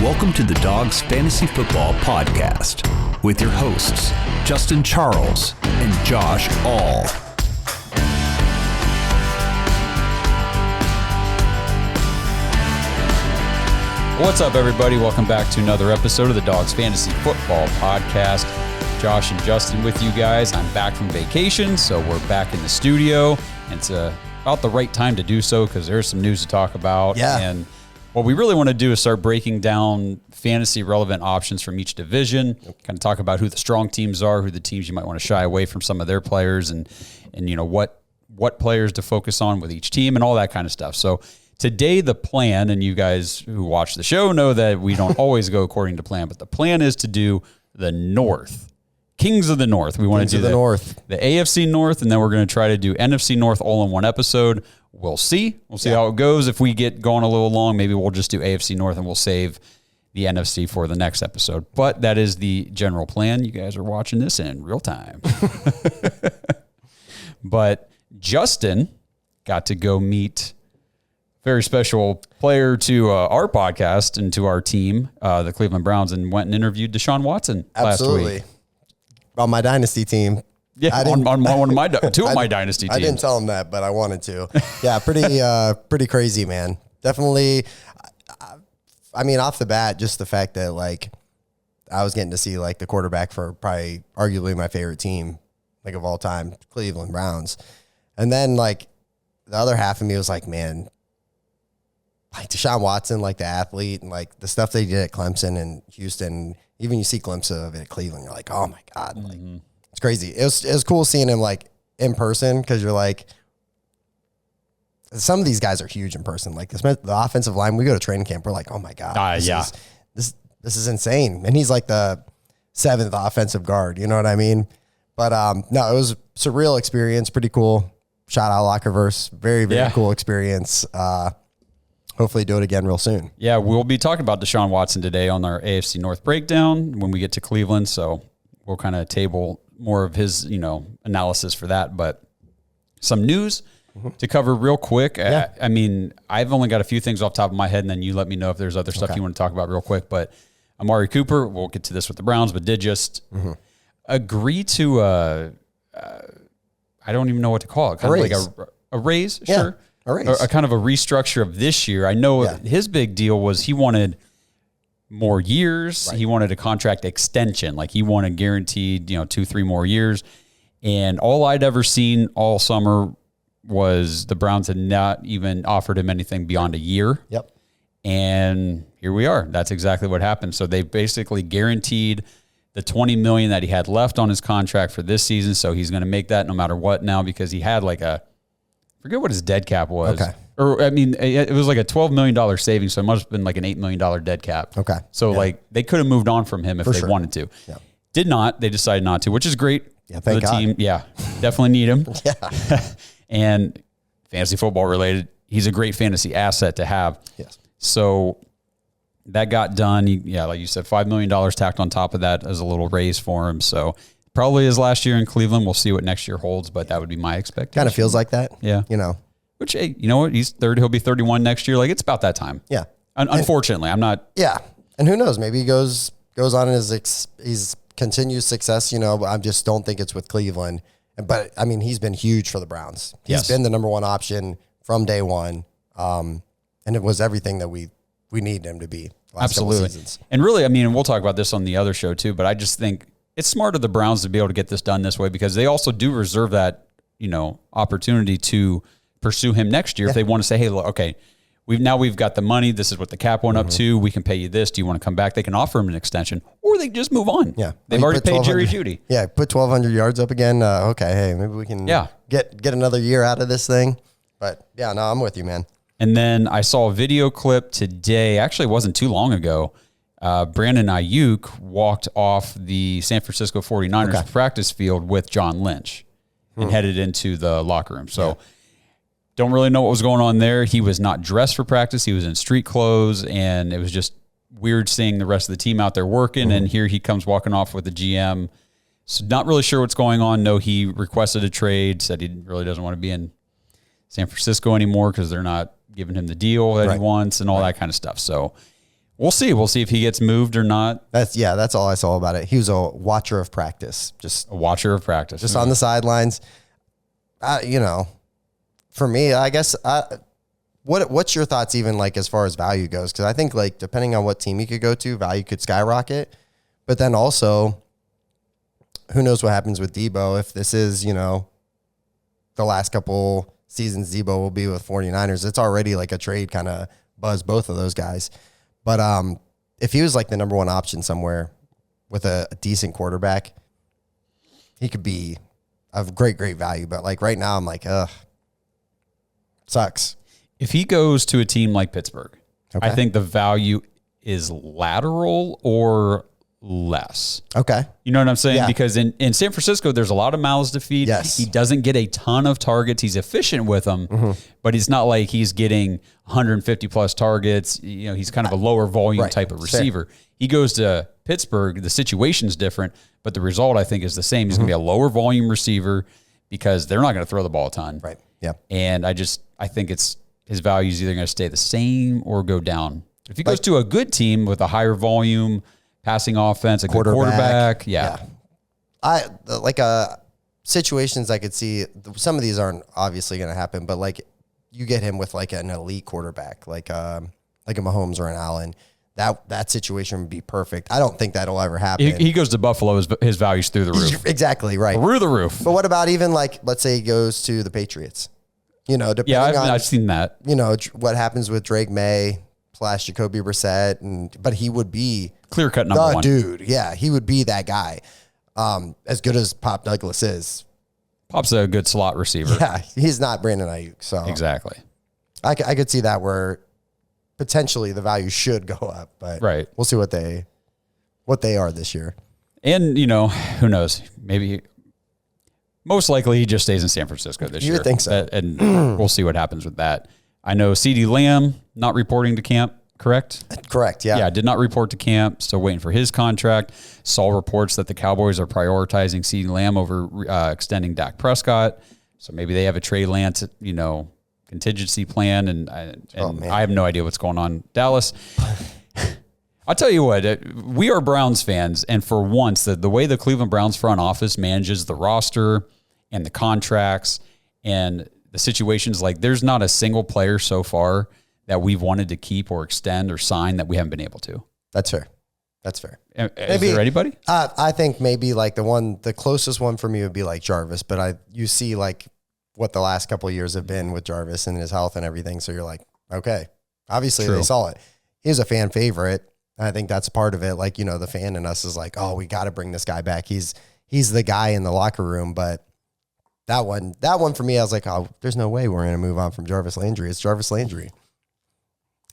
Welcome to the Dawgs Fantasy Football Podcast with your hosts, Justin Charles and Josh All. What's up, everybody? Welcome back to another episode of the Dawgs Fantasy Football Podcast. Josh and Justin with you guys. I'm back from vacation, so we're back in the studio. And it's about the right time to do so because there's some news to talk about. Yeah. And what we really want to do is start breaking down fantasy relevant options from each division, kind of talk about who the strong teams are, who the teams you might want to shy away from some of their players, and you know what players to focus on with each team and all that kind of stuff. So today the plan, and you guys who watch the show know that we don't always go according to plan, but the plan is to do the North. Kings of the North. We want to do the AFC North, and then we're going to try to do NFC North all in one episode. We'll see. We'll see how it goes. If we get going a little long, maybe we'll just do AFC North and we'll save the NFC for the next episode. But that is the general plan. You guys are watching this in real time. But Justin got to go meet a very special player to our podcast and to our team, the Cleveland Browns, and went and interviewed Deshaun Watson last week. On my dynasty team. Yeah, on one of my two of my dynasty teams. I didn't tell him that, but I wanted to. Yeah, pretty crazy, man. Definitely. I mean, off the bat, just the fact that like I was getting to see like the quarterback for probably arguably my favorite team, like of all time, Cleveland Browns, and then like the other half of me was like, man, like Deshaun Watson, like the athlete, and like the stuff they did at Clemson and Houston. Even you see glimpses of it at Cleveland, you're like, oh my God, like it's crazy. It was cool seeing him like in person because you're like, some of these guys are huge in person. Like the offensive line, we go to training camp, we're like, oh my God, this is insane. And he's like the 7th offensive guard, you know what I mean? But no, it was a surreal experience, pretty cool. Shout out Lockerverse, very cool experience. Hopefully do it again real soon. Yeah, we'll be talking about Deshaun Watson today on our AFC North breakdown when we get to Cleveland. So we'll kind of table more of his, analysis for that. But some news to cover real quick. Yeah. I mean, I've only got a few things off the top of my head, and then you let me know if there's other stuff you want to talk about real quick. But Amari Cooper, we'll get to this with the Browns, but did just agree to I don't even know what to call it. Kind of like a raise, sure. A kind of a restructure of this year. I know his big deal was he wanted more years. Right. He wanted a contract extension. Like he wanted guaranteed, 2-3 more years. And all I'd ever seen all summer was the Browns had not even offered him anything beyond a year. Yep. And here we are. That's exactly what happened. So they basically guaranteed the $20 million that he had left on his contract for this season. So he's going to make that no matter what now because he had like forget what his dead cap was. Okay. Or, I mean, it was like a $12 million savings, so it must have been like an $8 million dead cap. Okay. So, like, they could have moved on from him if they wanted to. Yeah. Did not. They decided not to, which is great for the team. Yeah, definitely need him. And fantasy football related, he's a great fantasy asset to have. Yes. So that got done. Like you said, $5 million tacked on top of that as a little raise for him. So probably his last year in Cleveland. We'll see what next year holds, but that would be my expectation. Kind of feels like that. Yeah. Which, hey, you know what? He's 30. He'll be 31 next year. Like, it's about that time. Yeah. Unfortunately, I'm not. Yeah. And who knows? Maybe he goes on in his continued success, I just don't think it's with Cleveland. But, I mean, he's been huge for the Browns. He's been the number one option from day one. And it was everything that we need him to be. Absolutely. And really, I mean, and we'll talk about this on the other show too, but I just think it's smart of the Browns to be able to get this done this way because they also do reserve that, opportunity to pursue him next year if they want to say, hey, look, okay, we've got the money. This is what the cap went up to. We can pay you this. Do you want to come back? They can offer him an extension or they just move on. Yeah. They've already paid Jerry Jeudy. Yeah. Put 1,200 yards up again. Okay. Hey, maybe we can get another year out of this thing. But yeah, no, I'm with you, man. And then I saw a video clip today. Actually, it wasn't too long ago. Brandon Ayuk walked off the San Francisco 49ers practice field with John Lynch and headed into the locker room. So don't really know what was going on there. He was not dressed for practice. He was in street clothes, and it was just weird seeing the rest of the team out there working, and here he comes walking off with the GM. So not really sure what's going on. No, he requested a trade, said he really doesn't want to be in San Francisco anymore because they're not giving him the deal that he wants and all that kind of stuff. So We'll see. We'll see if he gets moved or not. That's all I saw about it. He was a watcher of practice, just A watcher of practice. just on the sidelines. For me, I guess, what's your thoughts even like as far as value goes? Because I think like depending on what team you could go to, value could skyrocket. But then also, who knows what happens with Debo if this is, the last couple seasons Debo will be with 49ers. It's already like a trade kind of buzz, both of those guys. But if he was like the number one option somewhere with a decent quarterback, he could be of great value. But like right now, I'm like, sucks. If he goes to a team like Pittsburgh, Okay. I think the value is lateral or less. Okay. You know what I'm saying? Yeah. Because in San Francisco, there's a lot of mouths to feed. Yes. He doesn't get a ton of targets. He's efficient with them, but it's not like he's getting 150 plus targets. He's kind of a lower volume type of receiver. Fair. He goes to Pittsburgh. The situation's different, but the result I think is the same. He's going to be a lower volume receiver because they're not going to throw the ball a ton. Right. Yeah. And I think his value is either going to stay the same or go down. If he goes to a good team with a higher volume passing offense, a good quarterback. Yeah. Situations I could see, some of these aren't obviously going to happen, but like you get him with like an elite quarterback, like a Mahomes or an Allen, that situation would be perfect. I don't think that'll ever happen. He goes to Buffalo, his value's through the roof. Exactly right. Through the roof. But what about even like, let's say he goes to the Patriots, depending on, I've seen that. What happens with Drake May / Jacoby Brissett, but he would be clear-cut number one. Dude. Yeah, he would be that guy. As good as Pop Douglas is. Pop's a good slot receiver. Yeah, he's not Brandon Ayuk. So exactly. I could see that where potentially the value should go up, but we'll see what they are this year. And, who knows? Maybe most likely he just stays in San Francisco this year. You would think so. And we'll see what happens with that. I know CeeDee Lamb not reporting to camp, correct? Correct, yeah. Yeah, did not report to camp, still waiting for his contract. Saw reports that the Cowboys are prioritizing CeeDee Lamb over extending Dak Prescott. So maybe they have a Trey Lance, contingency plan, and I have no idea what's going on in Dallas. I'll tell you what, we are Browns fans, and for once, the way the Cleveland Browns front office manages the roster and the contracts and the situations, like there's not a single player so far that we've wanted to keep or extend or sign that we haven't been able to. That's fair. Is there anybody? I think maybe like the closest one for me would be like Jarvis, but you see like what the last couple of years have been with Jarvis and his health and everything. So you're like, okay, obviously They saw it. He was a fan favorite. And I think that's part of it. Like, the fan in us is like, oh, we got to bring this guy back. He's the guy in the locker room. But that one for me, I was like, oh, there's no way we're going to move on from Jarvis Landry. It's Jarvis Landry.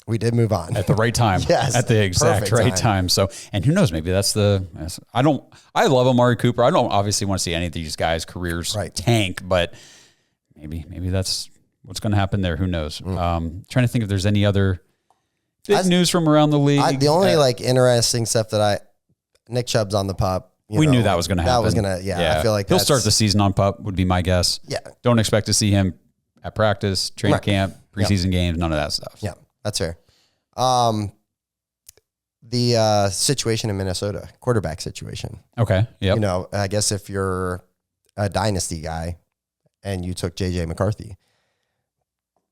We did move on at the right time. Yes, at the exact right time. So, and who knows? Maybe I love Amari Cooper. I don't obviously want to see any of these guys' careers tank, but maybe that's what's going to happen there. Who knows? Trying to think if there's any other big news from around the league. The only interesting stuff that Nick Chubb's on the pup. We knew that was going to happen. That was going to, I feel like he'll start the season on pup would be my guess. Yeah. Don't expect to see him at practice, training camp, preseason games, none of that stuff. Yeah, that's fair. The situation in Minnesota, quarterback situation. Okay. Yeah. I guess if you're a dynasty guy and you took JJ McCarthy,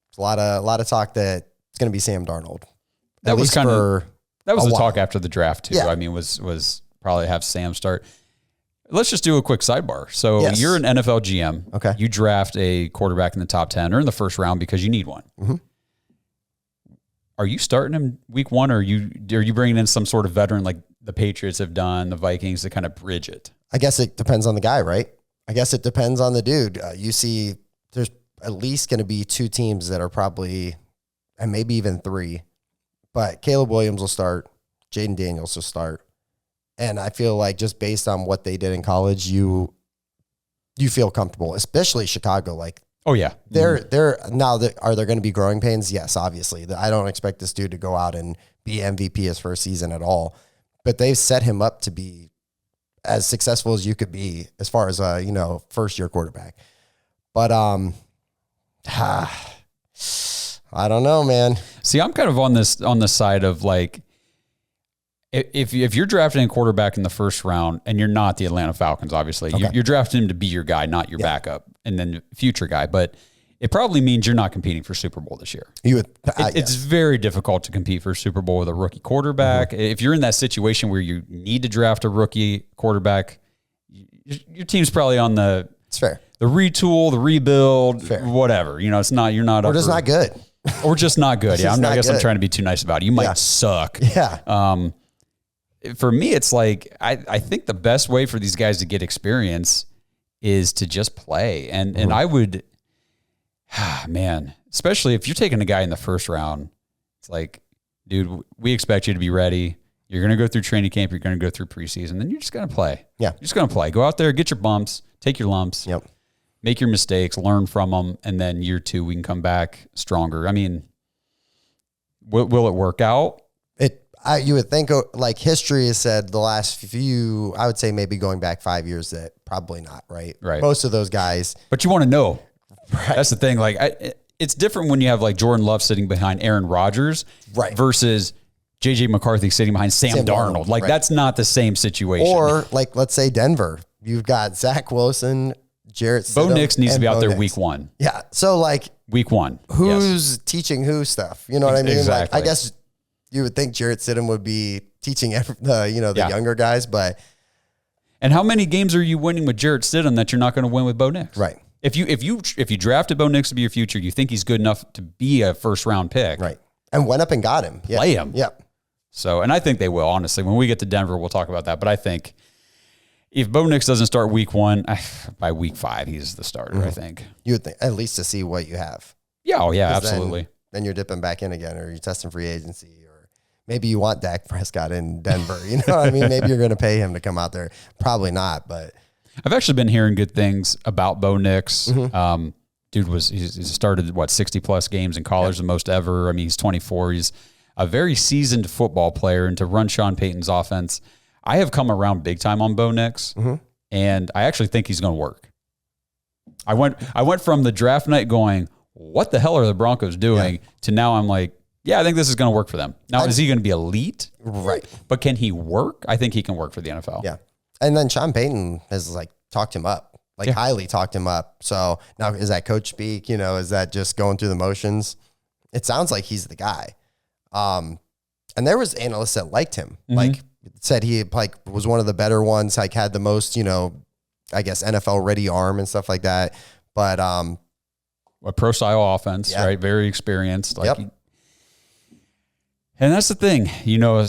it's a lot of talk that it's going to be Sam Darnold. That was the talk after the draft too. Yeah. I mean, was probably have Sam start. Let's just do a quick sidebar. So you're an NFL GM. Okay. You draft a quarterback in the top 10 or in the first round because you need one. Mm-hmm. Are you starting him week one, or are you bringing in some sort of veteran like the Patriots have done, the Vikings, to kind of bridge it? I guess it depends on the guy, right? I guess it depends on the dude. You see, there's at least going to be 2 teams that are probably, and maybe even 3, but Caleb Williams will start, Jaden Daniels will start. And I feel like just based on what they did in college, you feel comfortable, especially Chicago. Like, oh yeah, they're now. Are there going to be growing pains? Yes, obviously. I don't expect this dude to go out and be MVP his first season at all, but they've set him up to be as successful as you could be as far as first year quarterback. But I don't know, man. See, I'm kind of on the side of like, If you're drafting a quarterback in the first round and you're not the Atlanta Falcons, obviously, you're drafting him to be your guy, not your backup and then future guy. But it probably means you're not competing for Super Bowl this year. It's very difficult to compete for Super Bowl with a rookie quarterback. If you're in that situation where you need to draft a rookie quarterback, your team's probably on the retool, the rebuild, whatever. It's not, you're not. Or just not good. Or just not good. I guess I'm trying to be too nice about it. You might suck. Yeah. For me, it's like, I think the best way for these guys to get experience is to just play. And I would, man, especially if you're taking a guy in the first round, it's like, dude, we expect you to be ready. You're going to go through training camp. You're going to go through preseason. Then you're just going to play. Yeah. You're just going to play. Go out there, get your bumps, take your lumps, make your mistakes, learn from them. And then year 2, we can come back stronger. I mean, will it work out? You would think, like history has said the last few, I would say maybe going back 5 years, that probably not, right? Right. Most of those guys. But you want to know. Right. That's the thing. Like, it's different when you have like Jordan Love sitting behind Aaron Rodgers versus J.J. McCarthy sitting behind Sam Darnold. Like, that's not the same situation. Or like, let's say Denver. You've got Zach Wilson, Jarrett Stidham. Bo Nix needs to be out there week 1. Yeah. So like week 1. Who's teaching who stuff? You know what I mean? Exactly. Like, I guess you would think Jarrett Stidham would be teaching the younger guys, but. And how many games are you winning with Jarrett Stidham that you're not going to win with Bo Nix? Right. If you drafted Bo Nix to be your future, you think he's good enough to be a first round pick. Right. And went up and got him. Play him. Yep. So, and I think they will, honestly. When we get to Denver, we'll talk about that. But I think if Bo Nix doesn't start week 1, by week 5, he's the starter, I think. You would think, at least to see what you have. Yeah, absolutely. Then you're dipping back in again, or you're testing free agency, or maybe you want Dak Prescott in Denver. You know what I mean? Maybe you're going to pay him to come out there. Probably not, but. I've actually been hearing good things about Bo Nix. Dude he's started 60+ games in college, the most ever. I mean, he's 24. He's a very seasoned football player, and to run Sean Payton's offense, I have come around big time on Bo Nix, and I actually think he's going to work. I went from the draft night going, what the hell are the Broncos doing, to now I'm like, yeah, I think this is going to work for them. Now, is he going to be elite? Right. But can he work? I think he can work for the NFL. Yeah. And then Sean Payton has talked him up, highly talked him up. So now, is that coach speak? Is that just going through the motions? It sounds like he's the guy. And there was analysts that liked him, said he was one of the better ones, had the most, I guess NFL ready arm and stuff like that. But a pro style offense, right? Very experienced. And that's the thing,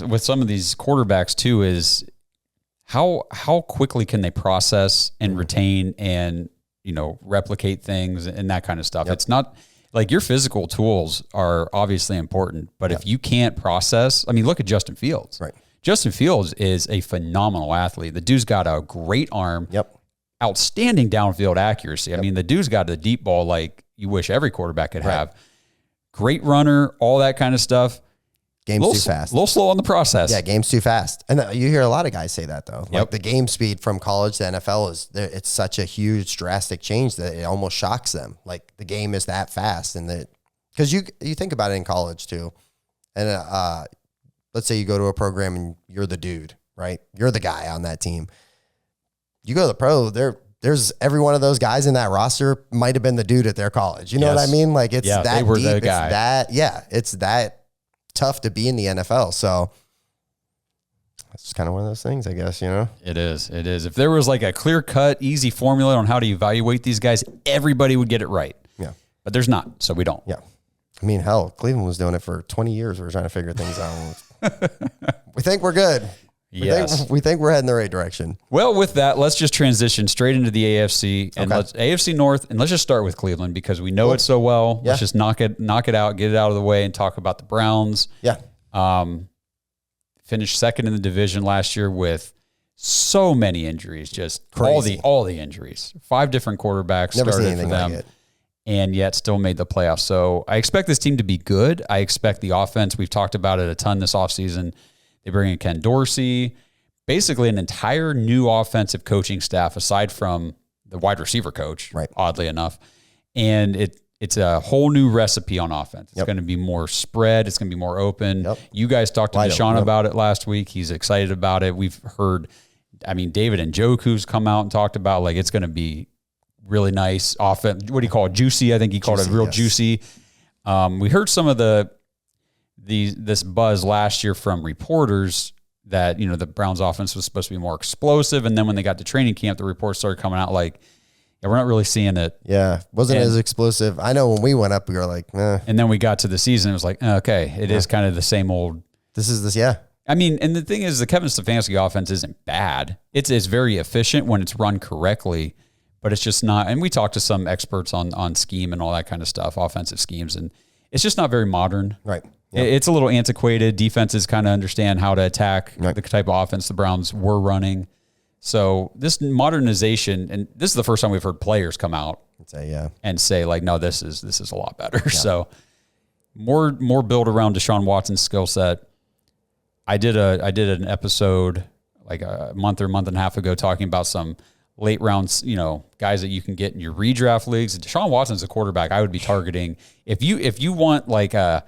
with some of these quarterbacks too, is how quickly can they process and retain and, replicate things and that kind of stuff. It's not like your physical tools are obviously important, but if you can't process, I mean, look at Justin Fields. Right. Justin Fields is a phenomenal athlete. The dude's got a great arm, outstanding downfield accuracy. I mean, the dude's got a deep ball like you wish every quarterback could have. Great runner, all that kind of stuff. Game's too fast. A little slow on the process. Yeah, game's too fast. And you hear a lot of guys say that, though. Like the game speed from college to NFL it's such a huge, drastic change that it almost shocks them. Like, the game is that fast. And because you think about it in college, too. And let's say you go to a program and you're the dude, right? You're the guy on that team. You go to the pro, there's every one of those guys in that roster might have been the dude at their college. You know what I mean? Like, it's that they were deep. The guy. It's that tough to be in the NFL. So it's kind of one of those things, I guess, It is. If there was a clear cut, easy formula on how to evaluate these guys, everybody would get it right. Yeah. But there's not, so we don't. Yeah. I mean, hell, Cleveland was doing it for 20 years. We were trying to figure things out. We think we're good. We think we're heading the right direction. Well, with that, let's just transition straight into the AFC and let's AFC North, and let's just start with Cleveland because we know it so well. Let's just knock it out, get it out of the way, and talk about the Browns. Yeah. Finished second in the division last year with so many injuries, just crazy. all the injuries. 5 different quarterbacks started for them, and yet still made the playoffs. So I expect this team to be good. I expect the offense. We've talked about it a ton this offseason. They bring in Ken Dorsey, basically an entire new offensive coaching staff aside from the wide receiver coach, oddly enough. And it's a whole new recipe on offense. It's going to be more spread. It's going to be more open. Yep. You guys talked to Deshaun about it last week. He's excited about it. We've heard, David Njoku's come out and talked about, like, it's going to be really nice offense. What do you call it? Juicy. I think he called it real juicy. We heard some of this buzz last year from reporters that, the Browns offense was supposed to be more explosive. And then when they got to training camp, the reports started coming out like, yeah, we're not really seeing it. Yeah. Wasn't as explosive. I know when we went up, we were like, eh. And then we got to the season. It was like, okay, it is kind of the same old. Yeah. And the thing is, the Kevin Stefanski offense isn't bad. It's very efficient when it's run correctly, but it's just not. And we talked to some experts on scheme and all that kind of stuff, offensive schemes, and it's just not very modern. Right. Yep. It's a little antiquated. Defenses kind of understand how to attack the type of offense the Browns were running. So this modernization, and this is the first time we've heard players come out and say, like, no, this is a lot better. Yeah. So more build around Deshaun Watson's skill set. I did an episode like a month and a half ago talking about some late rounds, guys that you can get in your redraft leagues. Deshaun Watson's a quarterback I would be targeting if you want like a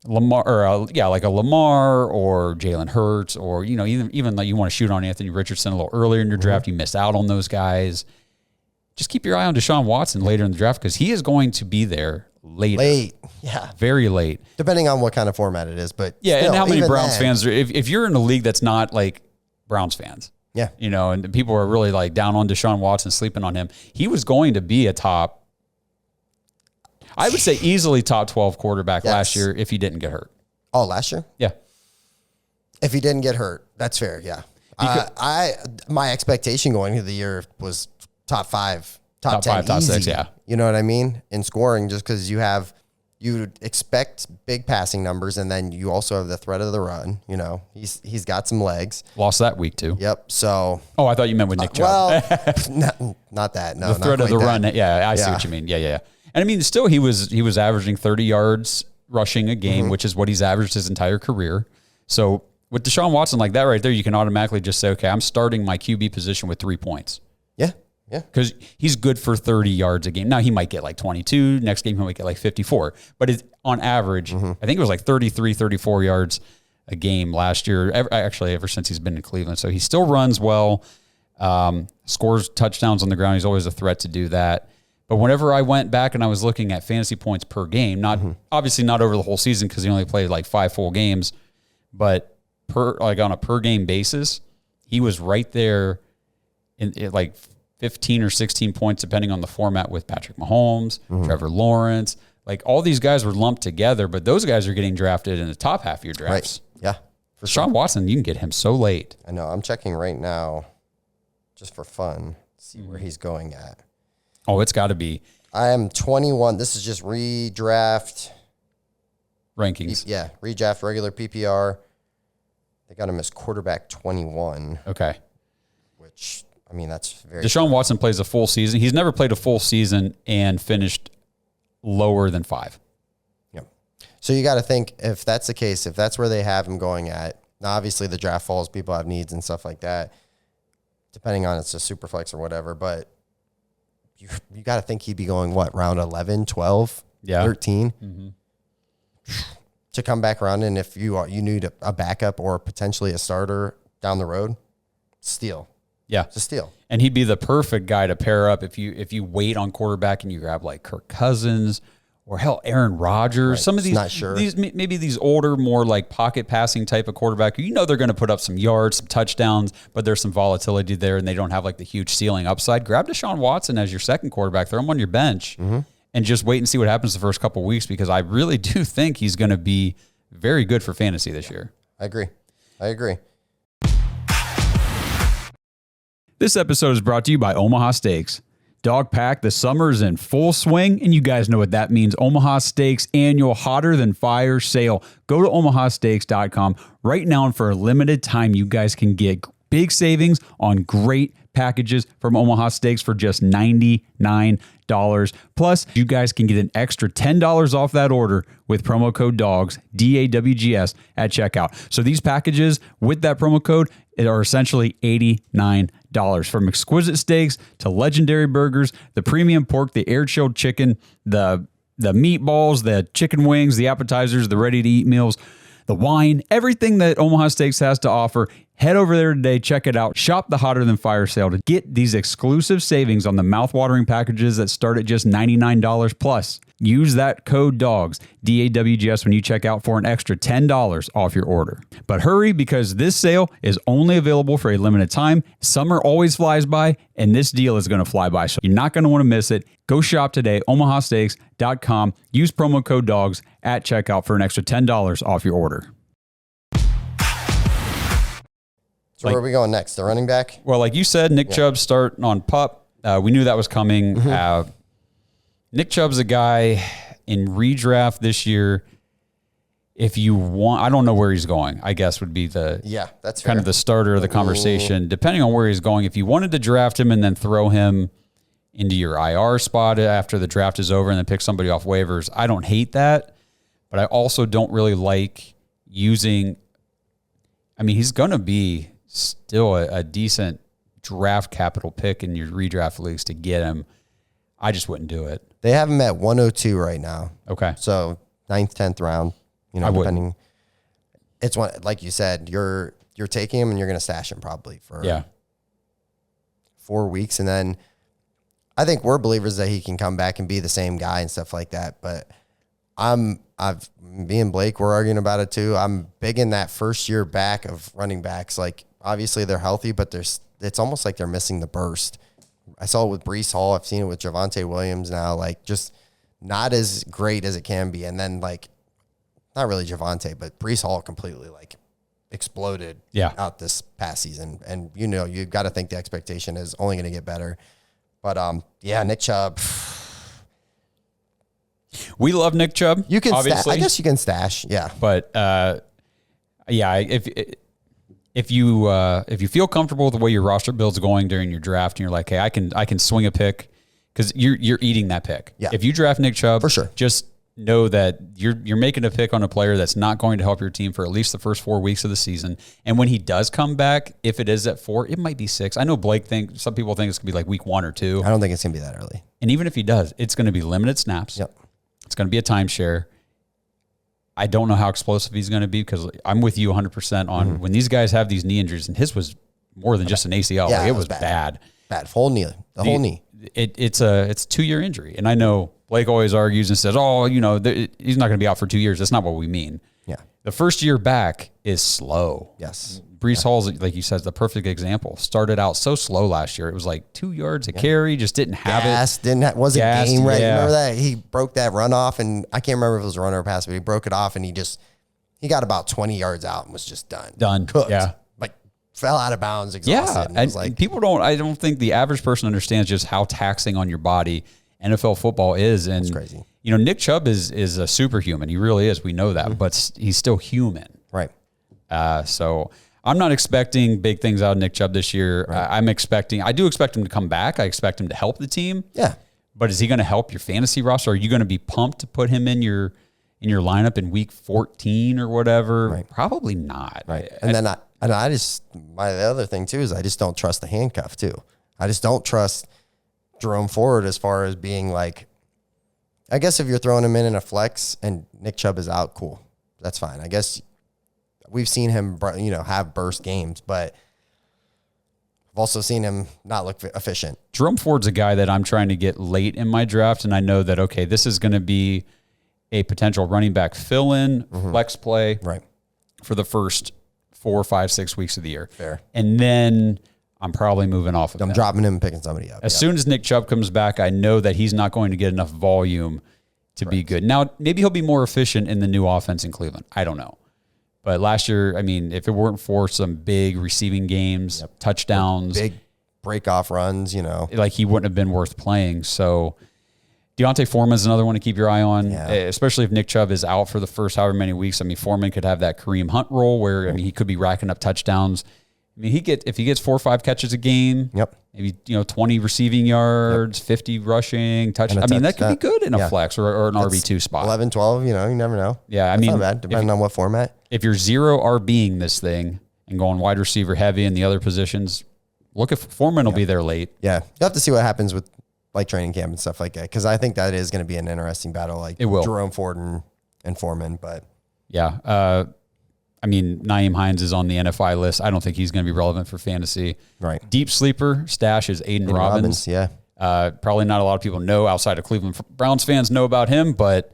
Lamar like a Lamar or Jalen Hurts, or even like you want to shoot on Anthony Richardson a little earlier in your draft. You missed out on those guys. Just keep your eye on Deshaun Watson later in the draft, because he is going to be there later. Very late, depending on what kind of format it is. But yeah, still, and how many Browns fans are? If you're in a league that's not like Browns fans, and people are really like down on Deshaun Watson, sleeping on him, he was going to be a top. I would say easily top 12 quarterback last year if he didn't get hurt. Oh, last year? Yeah. If he didn't get hurt, that's fair. Yeah. My expectation going into the year was top 5, top 10, 5, top easy. 6. Yeah. You know what I mean? In scoring, just because you expect big passing numbers, and then you also have the threat of the run. He's got some legs. Lost that week too. Yep. So. Oh, I thought you meant with Nick Chubb. Well, not that. No, the threat of the run. Yeah, I see what you mean. Yeah. And still he was averaging 30 yards rushing a game, which is what he's averaged his entire career. So with Deshaun Watson like that right there, you can automatically just say, okay, I'm starting my QB position with 3 points. Yeah. Because he's good for 30 yards a game. Now he might get like 22. Next game he might get like 54. But it's on average, I think it was like 33, 34 yards a game last year. Ever since he's been in Cleveland. So he still runs well, scores touchdowns on the ground. He's always a threat to do that. But whenever I went back and I was looking at fantasy points per game, obviously not over the whole season because he only played like 5 full games, but on a per game basis, he was right there in like 15 or 16 points depending on the format with Patrick Mahomes, Trevor Lawrence. Like all these guys were lumped together, but those guys are getting drafted in the top half of your drafts. Right. Yeah. For Deshaun Watson, you can get him so late. I know. I'm checking right now just for fun, see where he's going at. Oh, it's got to be. I am 21. This is just redraft rankings. Redraft regular PPR. They got him as quarterback 21. Okay. Which, that's very. Deshaun Watson plays a full season. He's never played a full season and finished lower than 5. Yeah. So you got to think, if that's the case, if that's where they have him going at, now obviously the draft falls, people have needs and stuff like that, depending on it's a super flex or whatever, but you got to think he'd be going, round 11, 12, 13 to come back around. And if you need a backup or potentially a starter down the road, steal. Yeah. It's a steal. And he'd be the perfect guy to pair up if you wait on quarterback and you grab like Kirk Cousins or hell, Aaron Rodgers. Right. Some of these, not sure. Maybe these older, more like pocket passing type of quarterback. They're going to put up some yards, some touchdowns, but there's some volatility there, and they don't have like the huge ceiling upside. Grab Deshaun Watson as your second quarterback. Throw him on your bench, and just wait and see what happens the first couple of weeks, because I really do think he's going to be very good for fantasy this year. I agree. This episode is brought to you by Omaha Steaks. Dog Pack, the summer's in full swing, and you guys know what that means. Omaha Steaks annual Hotter Than Fire sale. Go to omahasteaks.com right now, and for a limited time, you guys can get big savings on great packages from Omaha Steaks for just $99. Plus, you guys can get an extra $10 off that order with promo code DAWGS, DAWGS, at checkout. So these packages with that promo code are essentially $89. From exquisite steaks to legendary burgers, the premium pork, the air-chilled chicken, the meatballs, the chicken wings, the appetizers, the ready-to-eat meals, the wine, everything that Omaha Steaks has to offer. Head over there today, check it out. Shop the Hotter Than Fire sale to get these exclusive savings on the mouthwatering packages that start at just $99 plus. Use that code DAWGS, DAWGS, when you check out for an extra $10 off your order. But hurry, because this sale is only available for a limited time. Summer always flies by, and this deal is going to fly by, so you're not going to want to miss it. Go shop today, omahasteaks.com. Use promo code DAWGS at checkout for an extra $10 off your order. So where are we going next? The running back? Well, like you said, Nick Chubb starting on PUP. We knew that was coming. Nick Chubb's a guy in redraft this year. If you want, I don't know where he's going, I guess would be that's kind fair. of the starter of the conversation. Depending on where he's going, if you wanted to draft him and then throw him into your IR spot after the draft is over and then pick somebody off waivers, I don't hate that. But I also don't really like using, he's going to be still a decent draft capital pick in your redraft leagues to get him. I just wouldn't do it. They have him at 102 right now. Okay. So 9th, 10th round, I depending. wouldn't. It's one, like you said, you're taking him and you're going to stash him probably for 4 weeks. And then I think we're believers that he can come back and be the same guy and stuff like that. But me and Blake were arguing about it too. I'm big in that first year back of running backs. Like, obviously they're healthy, but it's almost like they're missing the burst. I saw it with Breece Hall. I've seen it with Javonte Williams now. Like, just not as great as it can be. And then, like, not really Javonte, but Breece Hall completely, like, exploded out this past season. And, you've got to think the expectation is only going to get better. But, Nick Chubb. We love Nick Chubb. You can obviously. I guess you can stash, yeah. But, if you feel comfortable with the way your roster build's going during your draft and you're like, hey, I can swing a pick, because you're eating that pick. Yeah. If you draft Nick Chubb, for sure, just know that you're making a pick on a player that's not going to help your team for at least the first 4 weeks of the season. And when he does come back, if it is at 4, it might be 6. I know Blake some people think it's gonna be like week 1 or 2. I don't think it's gonna be that early. And even if he does, it's gonna be limited snaps. Yep. It's gonna be a timeshare. I don't know how explosive he's going to be, because I'm with you 100% on when these guys have these knee injuries, and his was more than just an ACL. Yeah, it was bad. Bad. Whole knee. The whole knee. It's a 2-year injury. And I know Blake always argues and says, he's not going to be out for 2 years. That's not what we mean. Yeah. The first year back is slow. Yes. Breece Hall's, like you said, is the perfect example. Started out so slow last year. It was like 2 yards a carry, just didn't have it. Wasn't game ready. Yeah. Remember that? He broke that run off, and I can't remember if it was a run or a pass, but he broke it off, and he got about 20 yards out and was just done. Cooked. Yeah. Like, fell out of bounds, exhausted. Yeah. And I don't think the average person understands just how taxing on your body NFL football is. And it's crazy. Nick Chubb is a superhuman. He really is. We know that, but he's still human. Right. So I'm not expecting big things out of Nick Chubb this year. Right. I do expect him to come back. I expect him to help the team. Yeah. But is he going to help your fantasy roster? Are you going to be pumped to put him in your lineup in week 14 or whatever? Right. Probably not. Right. The other thing too is I just don't trust the handcuff too. I just don't trust Jerome Ford as far as being like, I guess if you're throwing him in a flex and Nick Chubb is out, cool. That's fine. I guess we've seen him, have burst games, but I've also seen him not look efficient. Jerome Ford's a guy that I'm trying to get late in my draft, and I know that, okay, this is going to be a potential running back fill-in, flex play for the first 4, 5, 6 weeks of the year. Fair. And then I'm probably moving off of him. I'm dropping him and picking somebody up. As soon as Nick Chubb comes back, I know that he's not going to get enough volume to be good. Now, maybe he'll be more efficient in the new offense in Cleveland. I don't know. But last year, if it weren't for some big receiving games, touchdowns, big break-off runs, like he wouldn't have been worth playing. So Deontay Foreman is another one to keep your eye on, especially if Nick Chubb is out for the first however many weeks. Foreman could have that Kareem Hunt role where he could be racking up touchdowns. If he gets 4 or 5 catches a game, maybe 20 receiving yards, 50 rushing, touchdowns. That could be good in a flex or an RB2 spot. 11, 12, you never know. Yeah, That's not bad, depending on what format. If you're 0 RBing this thing and going wide receiver heavy in the other positions, look if Foreman will be there late. Yeah. You'll have to see what happens with like training camp and stuff like that. Cause I think that is going to be an interesting battle. Like it will. Jerome Ford and Foreman, but yeah. I mean, Nyheim Hines is on the NFI list. I don't think he's going to be relevant for fantasy. Right. Deep sleeper stash is Aiden Robbins. Yeah. Probably not a lot of people know outside of Cleveland Browns fans know about him, but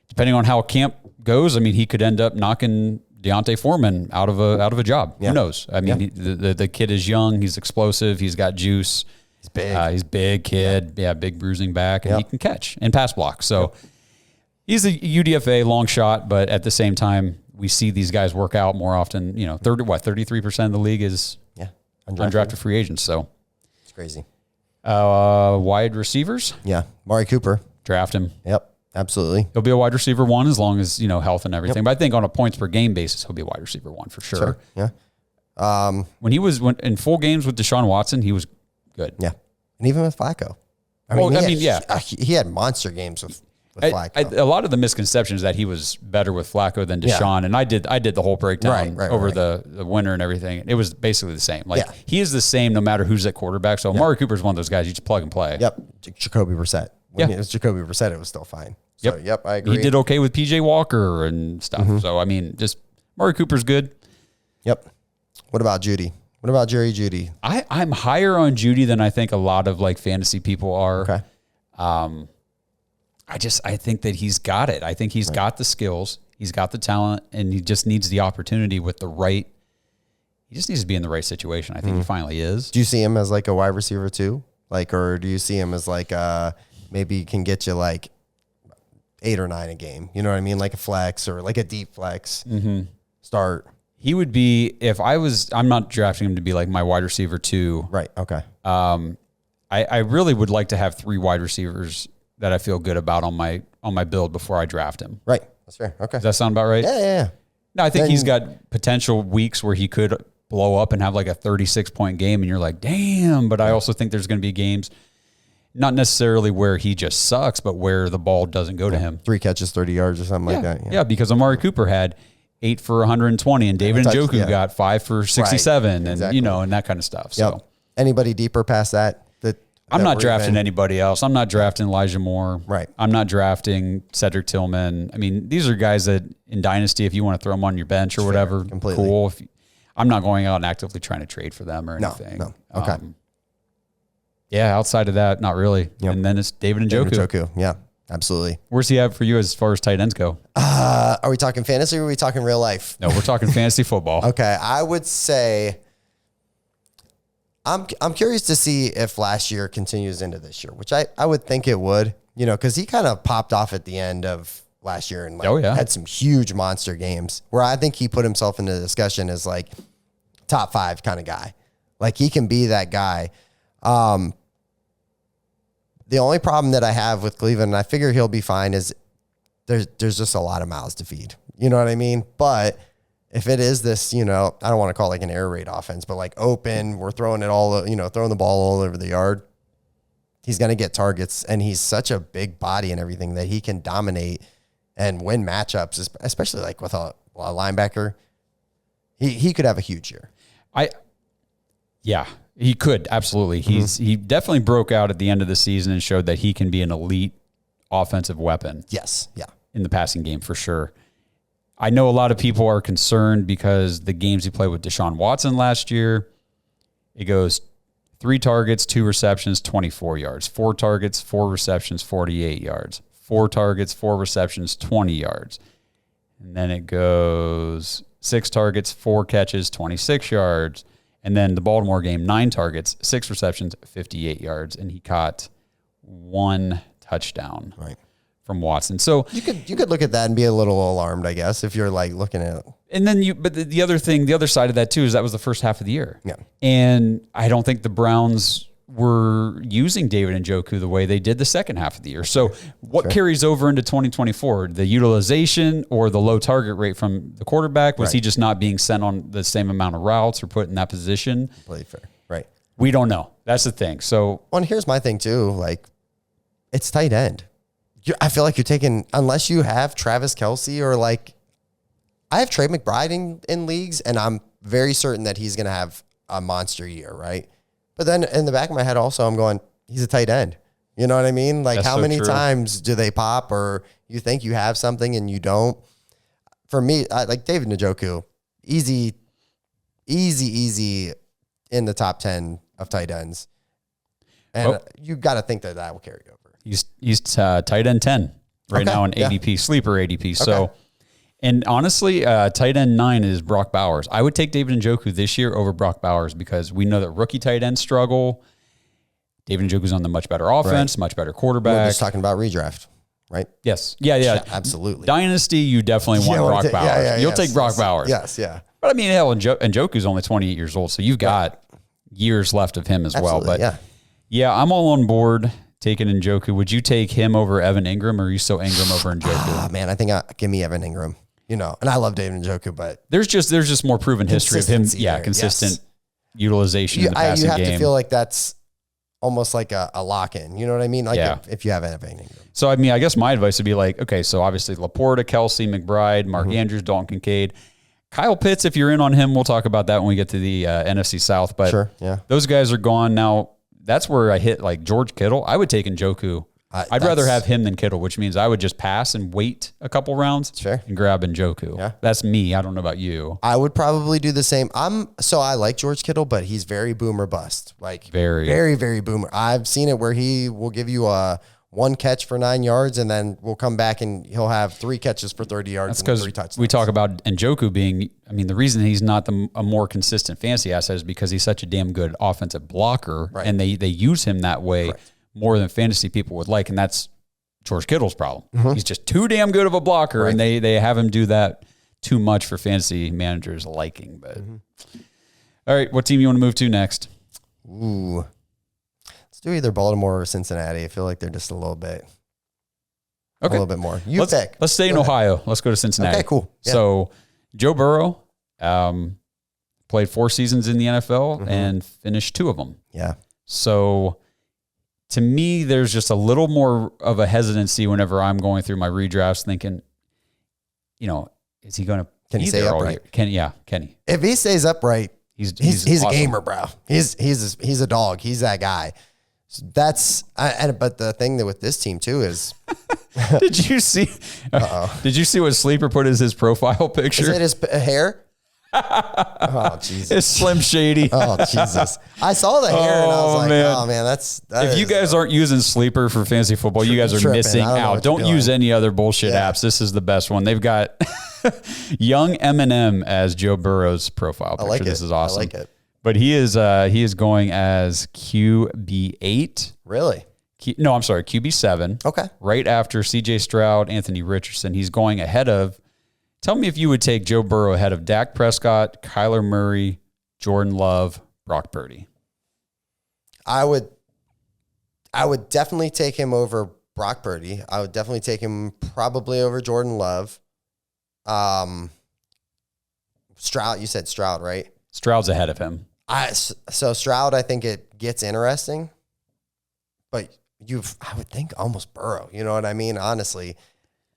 depending on how camp goes, I mean, he could end up knocking Deontay Foreman out of a job. Yeah. Who knows? I mean, the kid is young. He's explosive. He's got juice. He's big. He's big kid. Yeah, big bruising back, and he can catch and pass block. So he's a UDFA long shot, but at the same time, we see these guys work out more often. 33% of the league is undrafted free agents. So it's crazy. Wide receivers. Yeah. Mari Cooper. Draft him. Yep. Absolutely. He'll be a wide receiver 1 as long as, health and everything. But I think on a points per game basis, he'll be a wide receiver 1 for sure. Yeah. When he was in full games with Deshaun Watson, he was good. Yeah. And even with Flacco. He had monster games with Flacco. A lot of the misconception is that he was better with Flacco than Deshaun. And I did the whole breakdown over the winter and everything. It was basically the same. He is the same no matter who's at quarterback. So Amari Cooper is one of those guys you just plug and play. Yep. Jacoby Brissett. When it was Jacoby Brissett, it was still fine. So, I agree. He did okay with PJ Walker and stuff. Mm-hmm. So, I mean, just Amari Cooper's good. Yep. What about Judy? What about Jerry Judy? I'm higher on Judy than I think a lot of fantasy people are. Okay. I think that he's got it. I think he's got the skills. He's got the talent, and he just needs the opportunity with the right. He just needs to be in the right situation. I think he finally is. Do you see him as a wide receiver too? Or do you see him as maybe he can get you 8 or 9 a game? You know what I mean? Like a flex or a deep flex start. He would be, I'm not drafting him to be my wide receiver 2. Right. Okay. I really would like to have 3 wide receivers that I feel good about on my build before I draft him. Right. That's fair. Okay. Does that sound about right? Yeah. No, I think he's got potential weeks where he could blow up and have a 36-point game, and you're like, damn. But I also think there's going to be games, not necessarily where he just sucks, but where the ball doesn't go to him. 3 catches, 30 yards or something like that. Yeah, because Amari Cooper had 8 for 120, and David Njoku got 5 for 67, and and that kind of stuff. So anybody deeper past that? I'm not drafting anybody else. I'm not drafting Elijah Moore. Right. I'm not drafting Cedric Tillman. I mean, these are guys that in Dynasty, if you want to throw them on your bench or whatever, cool. I'm not going out and actively trying to trade for them or anything. No. Okay. Outside of that, not really. Yep. And then it's David Njoku. Yeah, absolutely. Where's he at for you as far as tight ends go? Are we talking fantasy or are we talking real life? No, we're talking fantasy football. Okay. I would say I'm curious to see if last year continues into this year, which I would think it would, because he kind of popped off at the end of last year and had some huge monster games where I think he put himself into the discussion as top 5 kind of guy. He can be that guy. The only problem that I have with Cleveland, and I figure he'll be fine, is there's just a lot of mouths to feed. You know what I mean? But if it is this, I don't want to call it an air raid offense, but open, we're throwing it all, throwing the ball all over the yard. He's going to get targets, and he's such a big body and everything that he can dominate and win matchups, especially with a linebacker. He could have a huge year. He could. Absolutely. He definitely broke out at the end of the season and showed that he can be an elite offensive weapon. Yes. Yeah. In the passing game for sure. I know a lot of people are concerned because the games he played with Deshaun Watson last year, it goes 3 targets, 2 receptions, 24 yards, 4 targets, 4 receptions, 48 yards, 4 targets, 4 receptions, 20 yards. And then it goes 6 targets, 4 catches, 26 yards. And then the Baltimore game, 9 targets, 6 receptions, 58 yards. And he caught 1 touchdown. Right. From Watson. So you could look at that and be a little alarmed, I guess, if you're looking at it. And then but the other side of that too, is that was the first half of the year. Yeah. And I don't think the Browns were using David Njoku the way they did the second half of the year. So what carries over into 2024? The utilization or the low target rate from the quarterback? Was he just not being sent on the same amount of routes or put in that position? Completely fair. Right. We don't know. That's the thing. So and here's my thing too. It's tight end. I feel like you're taking, unless you have Travis Kelce or I have Trey McBride in leagues, and I'm very certain that he's going to have a monster year, right? But then in the back of my head also, I'm going, he's a tight end. You know what I mean? Like, how many times do they pop, or you think you have something and you don't? For me, like David Njoku, easy in the top 10 of tight ends. And you got to think that will carry over. He's tight end 10 right now in ADP, sleeper ADP. Okay. So, and honestly, tight end 9 is Brock Bowers. I would take David Njoku this year over Brock Bowers because we know that rookie tight ends struggle. David Njoku's on the much better offense, much better quarterback. We're just talking about redraft, right? Yes. Yeah. Absolutely. Dynasty, you definitely want Brock Bowers. You'll take Brock Bowers. Yes, yeah. But I mean, hell, Njoku's only 28 years old, so you've got years left of him as well. But yeah, I'm all on board taking Njoku. Would you take him over Evan Ingram, or are you still Ingram over Njoku? Man, I think give me Evan Ingram. You know, and I love David Njoku, but there's just more proven history of him. Yeah, consistent utilization in the passing game. You have to feel like that's almost like a lock-in. You know what I mean? Like if you have Evan Ingram. So, I mean, I guess my advice would be like, okay, so obviously Laporta, Kelsey, McBride, Mark Andrews, Dalton Kincaid. Kyle Pitts, if you're in on him, we'll talk about that when we get to the NFC South. But those guys are gone. Now, that's where I hit like George Kittle. I would take Njoku. I'd rather have him than Kittle, which means I would just pass and wait a couple rounds and grab Njoku. Yeah. That's me. I don't know about you. I would probably do the same. I like George Kittle, but he's very boomer bust. Like very, very boomer. I've seen it where he will give you one catch for 9 yards, and then we'll come back and he'll have 3 catches for 30 yards and 3 touchdowns. We talk about Njoku being, I mean, the reason he's not a more consistent fantasy asset is because he's such a damn good offensive blocker, and they use him that way more than fantasy people would like, and that's George Kittle's problem. He's just too damn good of a blocker, and they have him do that too much for fantasy managers' liking. But all right, what team you want to move to next? Ooh. Let's do either Baltimore or Cincinnati. I feel like they're just a little bit more. Let's stay in Ohio. Let's go to Cincinnati. Okay, cool. Yeah. So Joe Burrow played 4 seasons in the NFL and finished 2 of them. Yeah. So to me, there's just a little more of a hesitancy whenever I'm going through my redrafts thinking, is he going to Can he stay upright? Can he? If he stays upright, he's awesome. A gamer, bro. He's a dog. He's that guy. So but the thing that with this team too is, did you see what Sleeper put as his profile picture? Is it his hair? Oh Jesus! It's Slim Shady. Oh Jesus! I saw the hair and I was like, "Oh man, that's." If you guys aren't using Sleeper for fantasy football, you guys are missing out. Don't use any other bullshit apps. This is the best one. They've got young Eminem as Joe Burrow's profile picture. This is awesome. I like it. But he is going as QB8. Really? No, I'm sorry, QB7. Okay. Right after CJ Stroud, Anthony Richardson. He's going ahead of. Tell me if you would take Joe Burrow ahead of Dak Prescott, Kyler Murray, Jordan Love, Brock Purdy. I would definitely take him over Brock Purdy. I would definitely take him probably over Jordan Love. Stroud, you said Stroud, right? Stroud's ahead of him. So Stroud, I think it gets interesting, but I would think almost Burrow. You know what I mean? Honestly.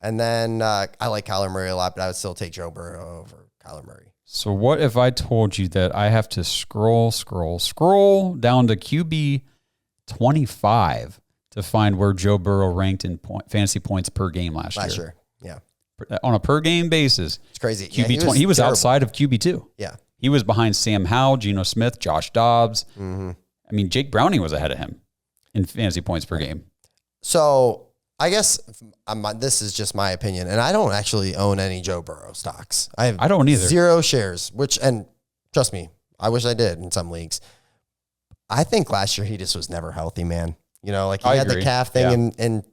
And then I like Kyler Murray a lot, but I would still take Joe Burrow over Kyler Murray. So what if I told you that I have to scroll down to QB 25 to find where Joe Burrow ranked in fantasy points per game last year? Yeah. On a per game basis. It's crazy. QB 20. He was outside of QB2. Yeah. He was behind Sam Howell, Geno Smith, Josh Dobbs. I mean, Jake Browning was ahead of him in fantasy points per game. So I guess this is just my opinion, and I don't actually own any Joe Burrow stocks. I don't either. 0 shares, and trust me, I wish I did in some leagues. I think last year he just was never healthy, man. He had the calf thing, and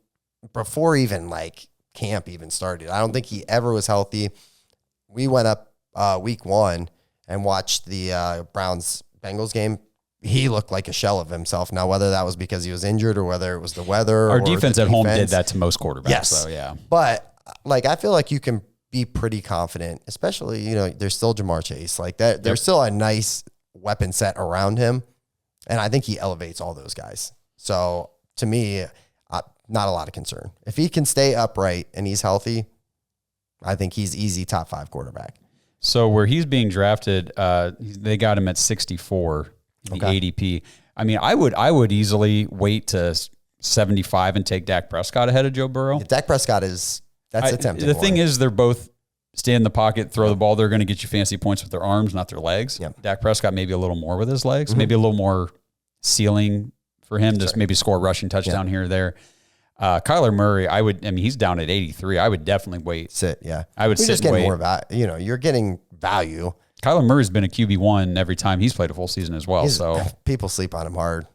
before even like camp even started, I don't think he ever was healthy. We went up week 1 and watched the Browns-Bengals game. He looked like a shell of himself. Now, whether that was because he was injured or whether it was the weather. Our defense at home did that to most quarterbacks. Yes. So, yeah. But, I feel like you can be pretty confident, especially, there's still Jamar Chase. Like, that. There's still a nice weapon set around him. And I think he elevates all those guys. So, to me, not a lot of concern. If he can stay upright and he's healthy, I think he's easy top 5 quarterback. So, where he's being drafted, they got him at 64. The ADP. I mean, I would easily wait to 75 and take Dak Prescott ahead of Joe Burrow. Dak Prescott that's a tempting The one. thing is, they're both stay in the pocket, throw the ball. They're going to get you fancy points with their arms, not their legs. Yep. Dak Prescott maybe a little more with his legs, maybe a little more ceiling for him, just maybe score a rushing touchdown here or there. Kyler Murray, he's down at 83. I would definitely wait. Sit, yeah. I would You're sit just and getting wait. more value. You're getting value. Kyler Murray's been a QB1 every time he's played a full season as well. So people sleep on him hard.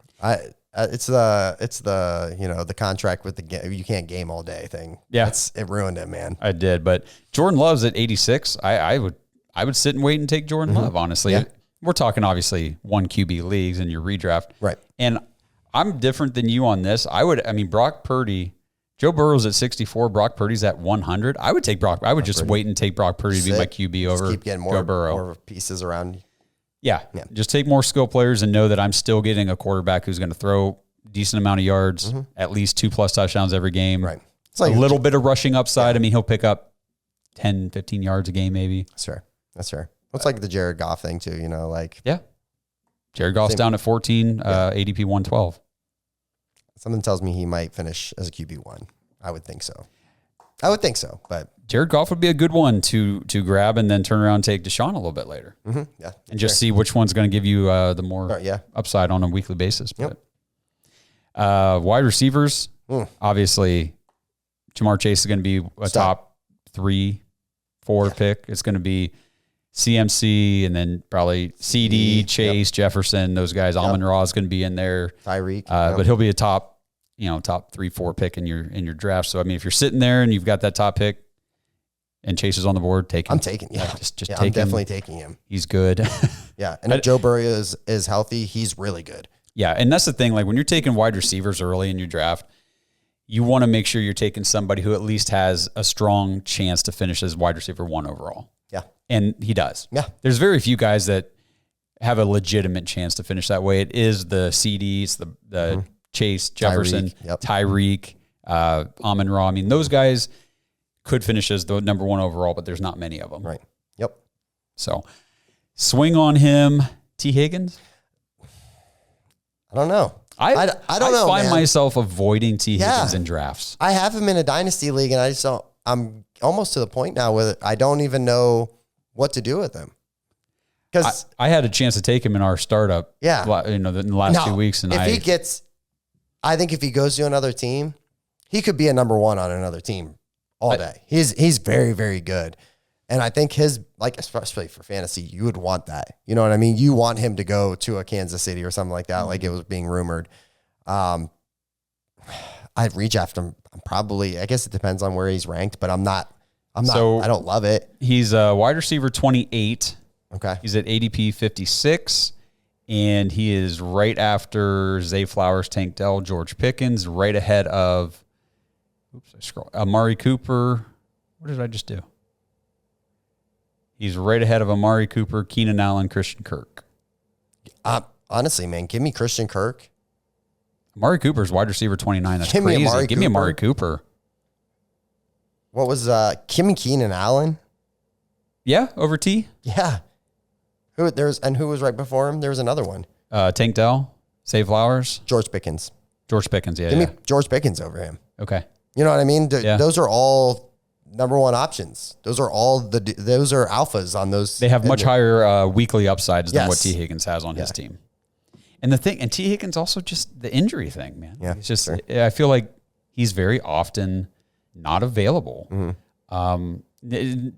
It's the contract with you can't game all day thing. Yeah. It ruined him, man. I did, but Jordan Love's at 86. I would sit and wait and take Jordan Love, honestly. Yeah. We're talking obviously 1 QB leagues in your redraft. Right. And I'm different than you on this. Brock Purdy, Joe Burrow's at 64, Brock Purdy's at 100. I would take Brock. I would just wait and take Brock Purdy to be my QB over keep getting Joe Burrow. more pieces around. Yeah. Just take more skill players and know that I'm still getting a quarterback who's going to throw decent amount of yards, at least 2+ touchdowns every game. Right. It's A like little bit of rushing upside. I mean, he'll pick up 10, 15 yards a game maybe. That's fair. It's like the Jared Goff thing too, Yeah. Jared Goff's down at 14, ADP 112. Something tells me he might finish as a QB1. I would think so. But Jared Goff would be a good one to grab and then turn around and take Deshaun a little bit later. yeah. And just see which one's going to give you the more Yeah. upside on a weekly basis. Yep. But wide receivers, obviously, Jamar Chase is going to be a top 3, 4 pick. It's going to be CMC and then probably CD, Chase, Jefferson, those guys. Amon-Ra is going to be in there. Tyreek. But he'll be a top 3, 4 pick in your draft. So I mean, if you're sitting there and you've got that top pick and Chase is on the board, take him. I'm taking. Yeah, just take I'm him. definitely taking him. He's good. Yeah, and if Joe Burrow is healthy, he's really good. Yeah, and that's the thing. Like when you're taking wide receivers early in your draft, you want to make sure you're taking somebody who at least has a strong chance to finish as wide receiver 1 overall. Yeah, and he does. Yeah, there's very few guys that have a legitimate chance to finish that way. It is the CDs, the Chase, Jefferson, Tyreek, Amon-Ra. I mean, those guys could finish as the number 1 overall, but there's not many of them. Right. Yep. So swing on him. T. Higgins? I don't know. I don't know. I find man. myself avoiding T. Higgins in drafts. I have him in a dynasty league, and I just don't. I'm almost to the point now where I don't even know what to do with him. Because I had a chance to take him in our startup. Yeah, in the last 2 weeks, and I think if he goes to another team, he could be a number 1 on another team all day. He's very, very good. And I think especially for fantasy, you would want that. You know what I mean? You want him to go to a Kansas City or something like that, like it was being rumored. I'd redraft him. I guess it depends on where he's ranked, but I don't love it. He's a wide receiver 28. Okay. He's at ADP 56. And he is right after Zay Flowers, Tank Dell, George Pickens, right ahead of Amari Cooper. What did I just do? He's right ahead of Amari Cooper, Keenan Allen, Christian Kirk. Honestly, man, give me Christian Kirk. Amari Cooper's wide receiver 29. That's give crazy. Me give me Amari Cooper. What was Keenan Allen? Yeah, over T. Yeah. Who was right before him? There was another one. Tank Dell, Zay Flowers, George Pickens. Yeah. Give me George Pickens over him. Okay. You know what I mean? Those are all number 1 options. Those are alphas on those. They have much higher weekly upsides than what T. Higgins has on his team. And T. Higgins also just the injury thing, man. Yeah, it's just I feel like he's very often not available.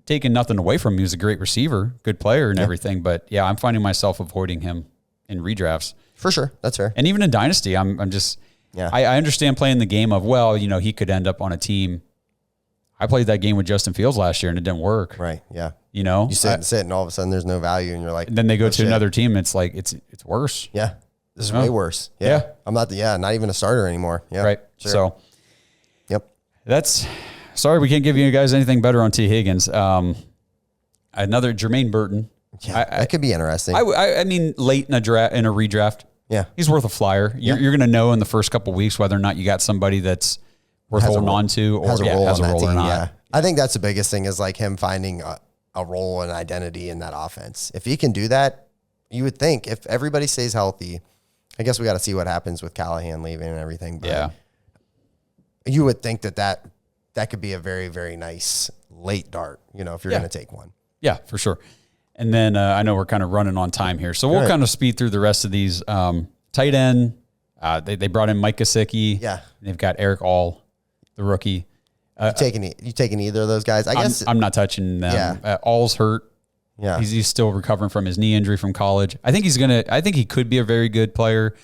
Taking nothing away from him, he's a great receiver, good player, and everything. But yeah, I'm finding myself avoiding him in redrafts for sure. That's fair. And even in dynasty, I'm just. Yeah. I understand playing the game of he could end up on a team. I played that game with Justin Fields last year and it didn't work. Right. Yeah. You sit and all of a sudden there's no value and you're like. And then they go to another team. It's like it's worse. Yeah. This is way worse. Yeah. I'm not not even a starter anymore. Yeah. Right. Sure. So. Yep. Sorry we can't give you guys anything better on T. Higgins. Another Jermaine Burton. Yeah, that could be interesting. I mean, late in a redraft. Yeah. He's worth a flyer. You're going to know in the first couple of weeks whether or not you got somebody that's worth holding on to or has a role or not. Yeah. I think that's the biggest thing is like him finding a role and identity in that offense. If he can do that, you would think if everybody stays healthy I guess we got to see what happens with Callahan leaving and everything. But Yeah. you would think that could be a very, very nice late dart, if you're going to take one. Yeah, for sure. And then I know we're kind of running on time here, so we'll kind of speed through the rest of these. Tight end, they brought in Mike Gesicki. Yeah. They've got Eric All, the rookie. You taking either of those guys? I guess I'm not touching them. Yeah. All's hurt. Yeah. He's still recovering from his knee injury from college. I think he could be a very good player.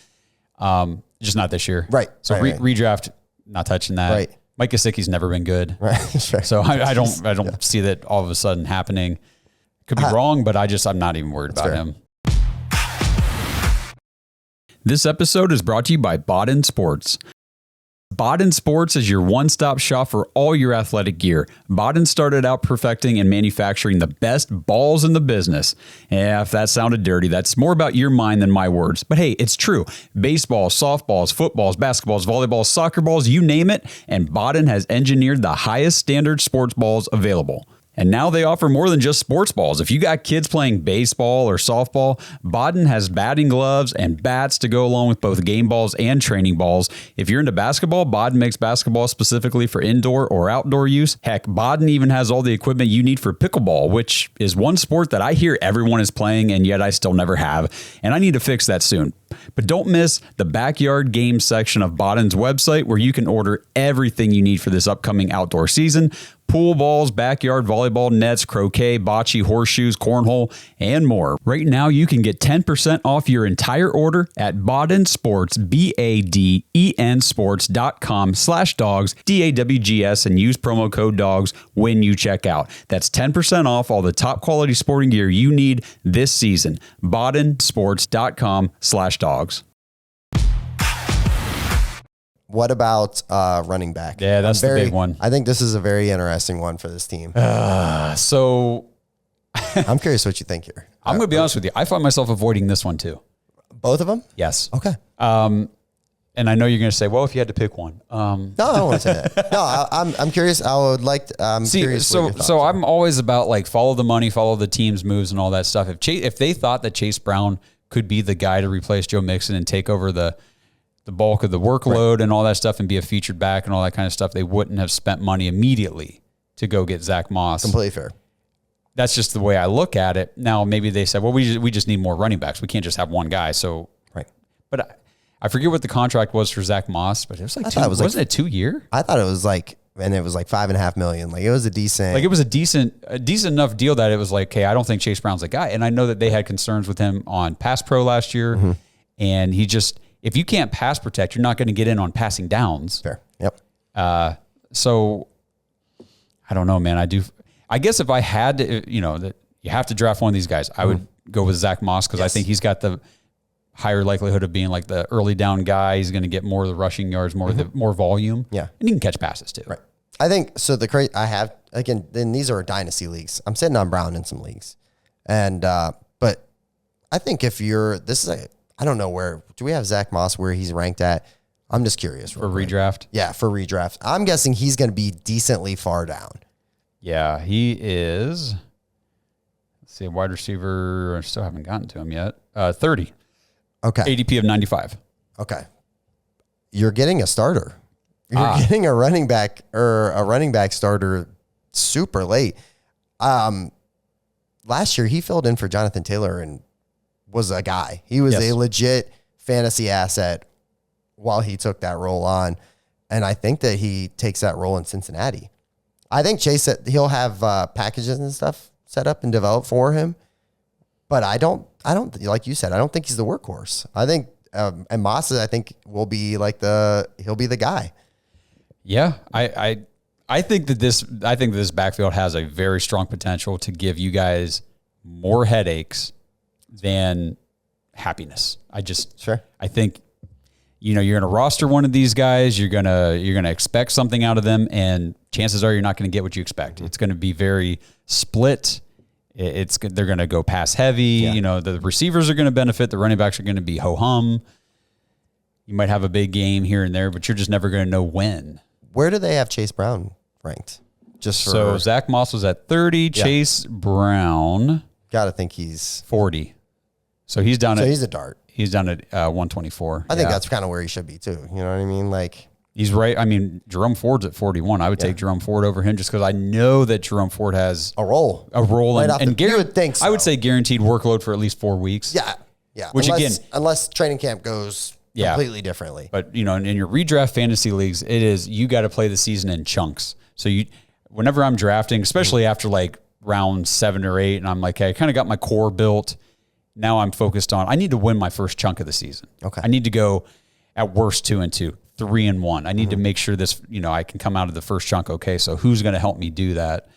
Just not this year. Right. So right. redraft, not touching that. Right. Mike Gesicki's never been good. Right. Sure. So I don't see that all of a sudden happening. Could be wrong, but I'm not even worried about him. This episode is brought to you by Baden Sports. Baden Sports is your one-stop shop for all your athletic gear. Baden started out perfecting and manufacturing the best balls in the business. Yeah, if that sounded dirty, that's more about your mind than my words. But hey, it's true. Baseballs, softballs, footballs, basketballs, volleyballs, soccer balls, you name it, and Baden has engineered the highest standard sports balls available. And now they offer more than just sports balls. If you got kids playing baseball or softball, Baden has batting gloves and bats to go along with both game balls and training balls. If you're into basketball, Baden makes basketball specifically for indoor or outdoor use. Heck, Baden even has all the equipment you need for pickleball, which is one sport that I hear everyone is playing and yet I still never have. And I need to fix that soon. But don't miss the backyard games section of Baden's website where you can order everything you need for this upcoming outdoor season. Pool balls, backyard volleyball nets, croquet, bocce, horseshoes, cornhole, and more. Right now, you can get 10% off your entire order at Baden Sports, BADEN sports.com/dogs, DAWGS, and use promo code DOGS when you check out. That's 10% off all the top quality sporting gear you need this season. BadenSports.com/dogs. What about running back? Yeah, that's the big one. I think this is a very interesting one for this team. So I'm curious what you think here. I'm going to be honest with you. I find myself avoiding this one too. Both of them? Yes. Okay. And I know you're going to say, well, if you had to pick one. No, I don't want to say that. No, I'm curious. I would like to, curious. So I'm always about like follow the money, follow the team's moves and all that stuff. If they thought that Chase Brown could be the guy to replace Joe Mixon and take over the bulk of the workload and all that stuff and be a featured back and all that kind of stuff, they wouldn't have spent money immediately to go get Zach Moss. Completely fair. That's just the way I look at it. Now, maybe they said, well, we just need more running backs. We can't just have one guy. So, right. But I forget what the contract was for Zach Moss, but it was like wasn't it 2 year? I thought it was like, and it was like $5.5 million. Like it was a decent enough deal that it was like, hey, I don't think Chase Brown's the guy. And I know that they had concerns with him on Pass Pro last year. And if you can't pass protect, you're not going to get in on passing downs. Fair. Yep. So I don't know, man. I guess if I had to, that you have to draft one of these guys, I would go with Zach Moss because I think he's got the higher likelihood of being like the early down guy. He's going to get more of the rushing yards, more volume. Yeah. And he can catch passes too. Right. I think so. I have, again, then these are dynasty leagues. I'm sitting on Brown in some leagues. And, but I think I don't know do we have Zach Moss where he's ranked at? I'm just curious. For redraft? Yeah, for redraft. I'm guessing he's going to be decently far down. Yeah, he is. Let's see, a wide receiver. I still haven't gotten to him yet. 30. Okay. ADP of 95. Okay. You're getting a starter. You're getting a running back starter super late. Last year, he filled in for Jonathan Taylor and was a guy. He was a legit fantasy asset while he took that role on. And I think that he takes that role in Cincinnati. I think Chase, he'll have packages and stuff set up and developed for him. But I don't, like you said, I don't think he's the workhorse. I think, and Moss, I think will be like he'll be the guy. Yeah. I think that this backfield has a very strong potential to give you guys more headaches than happiness. I think, you're going to roster one of these guys. You're going to expect something out of them, and chances are you're not going to get what you expect. It's going to be very split. They're going to go pass heavy. Yeah. The receivers are going to benefit. The running backs are going to be ho-hum. You might have a big game here and there, but you're just never going to know when. Where do they have Chase Brown ranked? So Zach Moss was at 30. Yeah. Chase Brown. Got to think he's 40. So he's down he's a dart. He's done at 124. I think that's kind of where he should be too. You know what I mean? Like he's right. I mean, Jerome Ford's at 41. I would take Jerome Ford over him just because I know that Jerome Ford has a role, right and you would think so. I would say guaranteed workload for at least 4 weeks. Yeah. Which unless training camp goes completely differently. But in your redraft fantasy leagues, you got to play the season in chunks. So whenever I'm drafting, especially after like round 7 or 8, and I'm like, hey, I kind of got my core built. Now I'm focused on, I need to win my first chunk of the season. Okay. I need to go at worst 2-2, 3-1. I need to make sure this, I can come out of the first chunk. Okay. So who's going to help me do that?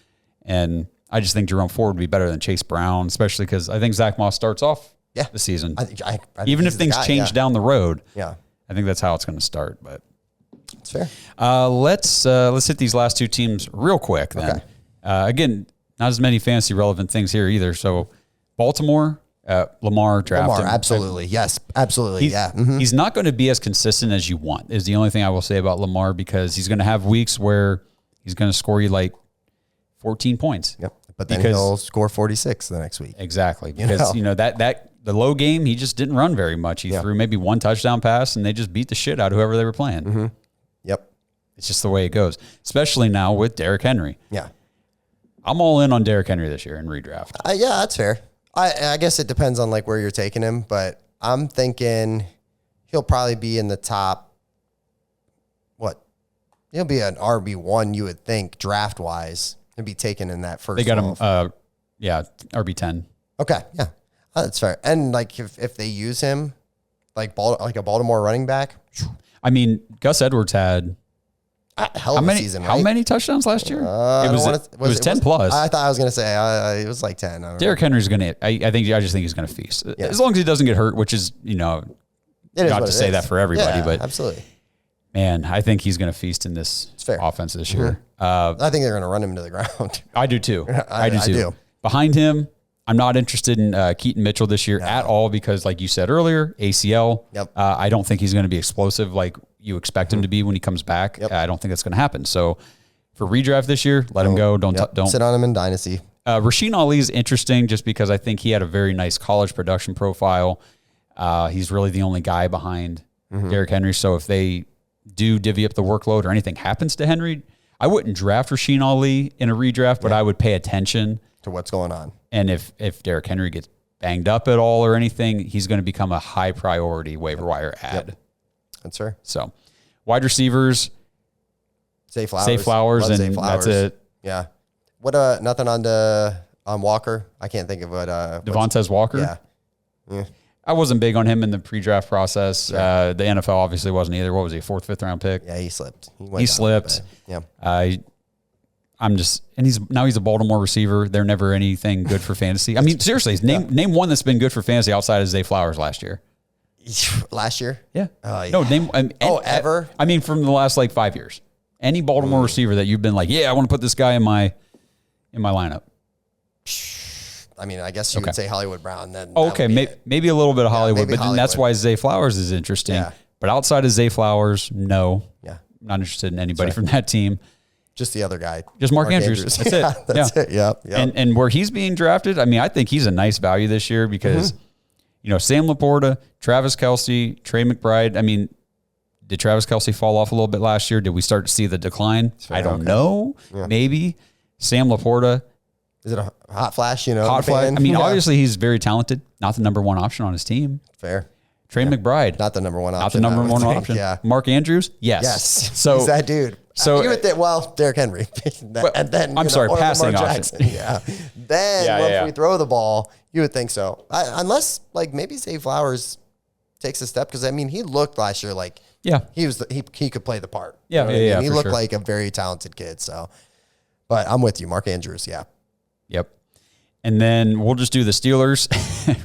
And I just think Jerome Ford would be better than Chase Brown, especially because I think Zach Moss starts off the season. I think even if things change down the road. Yeah. I think that's how it's going to start, but it's fair. Let's hit these last 2 teams real quick then. Okay. Again, not as many fantasy relevant things here either. So Baltimore, Lamar drafted. Lamar, absolutely. Yes, absolutely. He's not going to be as consistent as you want is the only thing I will say about Lamar, because he's going to have weeks where he's going to score you like 14 points. Yep. But then he'll score 46 the next week. Exactly. Because, that the low game, he just didn't run very much. He threw maybe 1 touchdown pass, and they just beat the shit out of whoever they were playing. Mm-hmm. Yep. It's just the way it goes, especially now with Derrick Henry. Yeah. I'm all in on Derrick Henry this year in redraft. Yeah, that's fair. I guess it depends on like where you're taking him, but I'm thinking he'll probably be in the top. He'll be an RB1, you would think, draft wise. He'll be taken in that first. They got him, RB10. Okay, yeah, that's fair. And like if they use him, like a Baltimore running back. I mean, Gus Edwards had hell of a season. Right? How many touchdowns last year? It was 10 plus. I thought I was going to say it was like 10. Derrick Henry's going to. I just think he's going to feast as long as he doesn't get hurt, which is not to say that for everybody, but absolutely. Man, I think he's going to feast in this offense this year. I think they're going to run him to the ground. I do too. I do. Behind him, I'm not interested in Keaton Mitchell this year at all because, like you said earlier, ACL. Yep. I don't think he's going to be explosive like you expect him to be when he comes back. Yep. I don't think that's going to happen. So for redraft this year, let him go. Don't sit on him in Dynasty. Rasheen Ali is interesting just because I think he had a very nice college production profile. He's really the only guy behind Derrick Henry. So if they do divvy up the workload or anything happens to Henry, I wouldn't draft Rasheen Ali in a redraft, but I would pay attention to what's going on. And if Derrick Henry gets banged up at all or anything, he's going to become a high priority waiver wire ad. Yep. That's fair. So wide receivers, Zay Flowers. And Zay Flowers. That's it. Yeah. What nothing on Walker? I can't think of what Devontae Walker. Yeah. I wasn't big on him in the pre-draft process. The NFL obviously wasn't either. What was he, a 4th, 5th round pick? Yeah, he slipped. He slipped. Yeah. He's a Baltimore receiver. They're never anything good for fantasy. I mean, seriously, name one that's been good for fantasy outside of Zay Flowers last year. Last year? Yeah. Yeah. No, name. Ever? I mean, from the last like 5 years. Any Baltimore receiver that you've been like, I want to put this guy in my lineup. I mean, I guess you would say Hollywood Brown. Then maybe a little bit of Hollywood, but Hollywood. Then that's why Zay Flowers is interesting. Yeah. But outside of Zay Flowers, no. Yeah. I'm not interested in anybody from that team. Just the other guy. Just Mark Andrews. That's it. That's it. Yep. And where he's being drafted, I mean, I think he's a nice value this year because, Sam Laporta, Travis Kelce, Trey McBride. I mean, did Travis Kelce fall off a little bit last year? Did we start to see the decline? I don't know. Yeah. Maybe. Sam Laporta. Is it a hot flash? Hot flash. I mean, obviously he's very talented. Not the number one option on his team. Fair. Trey McBride. Not the number one option. Not the number one option. Yeah. Mark Andrews. Yes. So he's that dude. So you would think, Derrick Henry. And then passing option. Yeah. Then once we throw the ball, you would think so. Unless maybe Zay Flowers takes a step because I mean he looked last year like he could play the part. Yeah. He looked like a very talented kid. So, but I'm with you, Mark Andrews. Yeah. Yep. And then we'll just do the Steelers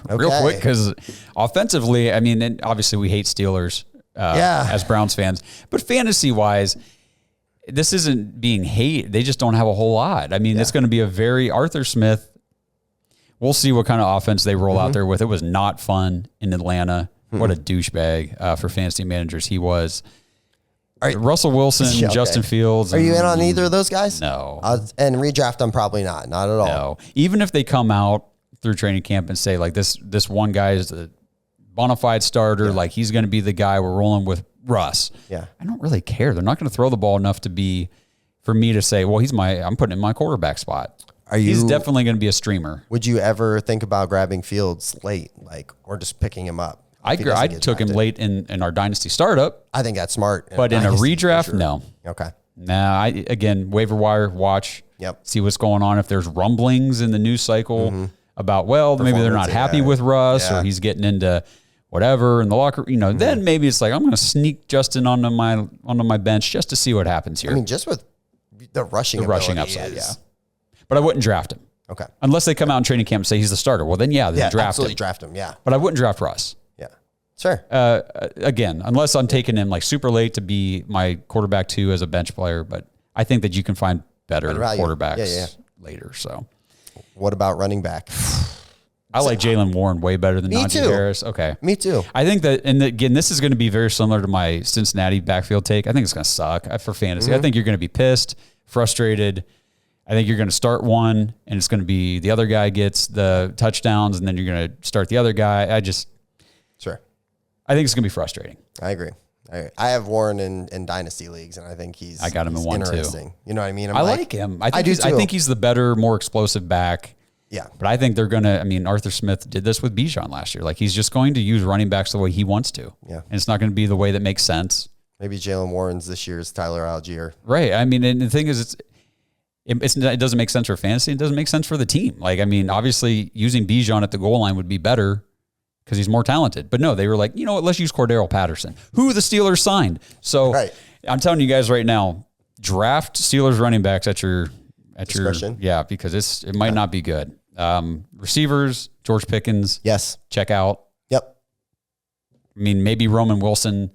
real quick because offensively, I mean, and obviously we hate Steelers as Browns fans, but fantasy-wise, this isn't being hate. They just don't have a whole lot. I mean, it's going to be a very Arthur Smith. We'll see what kind of offense they roll out there with. It was not fun in Atlanta. What a douchebag for fantasy managers he was. Russell Wilson, Justin Fields. Are you in on either of those guys? No. And redraft, I'm probably not at all. No. Even if they come out through training camp and say like this one guy is the bona fide starter. Like he's going to be the guy. We're rolling with Russ. Yeah. I don't really care. They're not going to throw the ball enough for me to say, well, I'm putting him in my quarterback spot. He's definitely going to be a streamer. Would you ever think about grabbing Fields late, or just picking him up? I took him late in our dynasty startup. I think that's smart. But in a redraft, no. Okay. Nah, again, waiver wire, watch. Yep. See what's going on. If there's rumblings in the news cycle about, maybe they're not happy with Russ or he's getting into whatever in the locker, then maybe it's like, I'm going to sneak Justin onto my bench just to see what happens here. I mean, just with the rushing upside, But I wouldn't draft him. Okay. Unless they come out in training camp and say he's the starter. Well, then draft absolutely him. Draft him, yeah. But I wouldn't draft Russ. Yeah. Sure. Again, unless I'm taking him like super late to be my quarterback 2 as a bench player, but I think that you can find better quarterbacks later. So, what about running back? I like Jaylen Warren way better than Najee Harris. Okay. Me too. I think that, and again, this is going to be very similar to my Cincinnati backfield take. I think it's going to suck for fantasy. I think you're going to be pissed, frustrated. I think you're going to start one, and it's going to be the other guy gets the touchdowns, and then you're going to start the other guy. I think it's going to be frustrating. I agree. I have Warren in dynasty leagues, and I think I got him in one too. You know what I mean? I like him. I think he's the better, more explosive back. Yeah. But I think they're going to, Arthur Smith did this with Bijan last year. Like he's just going to use running backs the way he wants to. Yeah. And it's not going to be the way that makes sense. Maybe Jaylen Warren's this year's Tyler Algier. Right. And the thing is, it doesn't make sense for fantasy. It doesn't make sense for the team. Like, obviously using Bijan at the goal line would be better because he's more talented. But no, they were like, you know what, let's use Cordero Patterson, who the Steelers signed. So I'm telling you guys right now, draft Steelers running backs at your discretion. Because it might not be good. Receivers, George Pickens. Yes. Check out. Yep. Maybe Roman Wilson.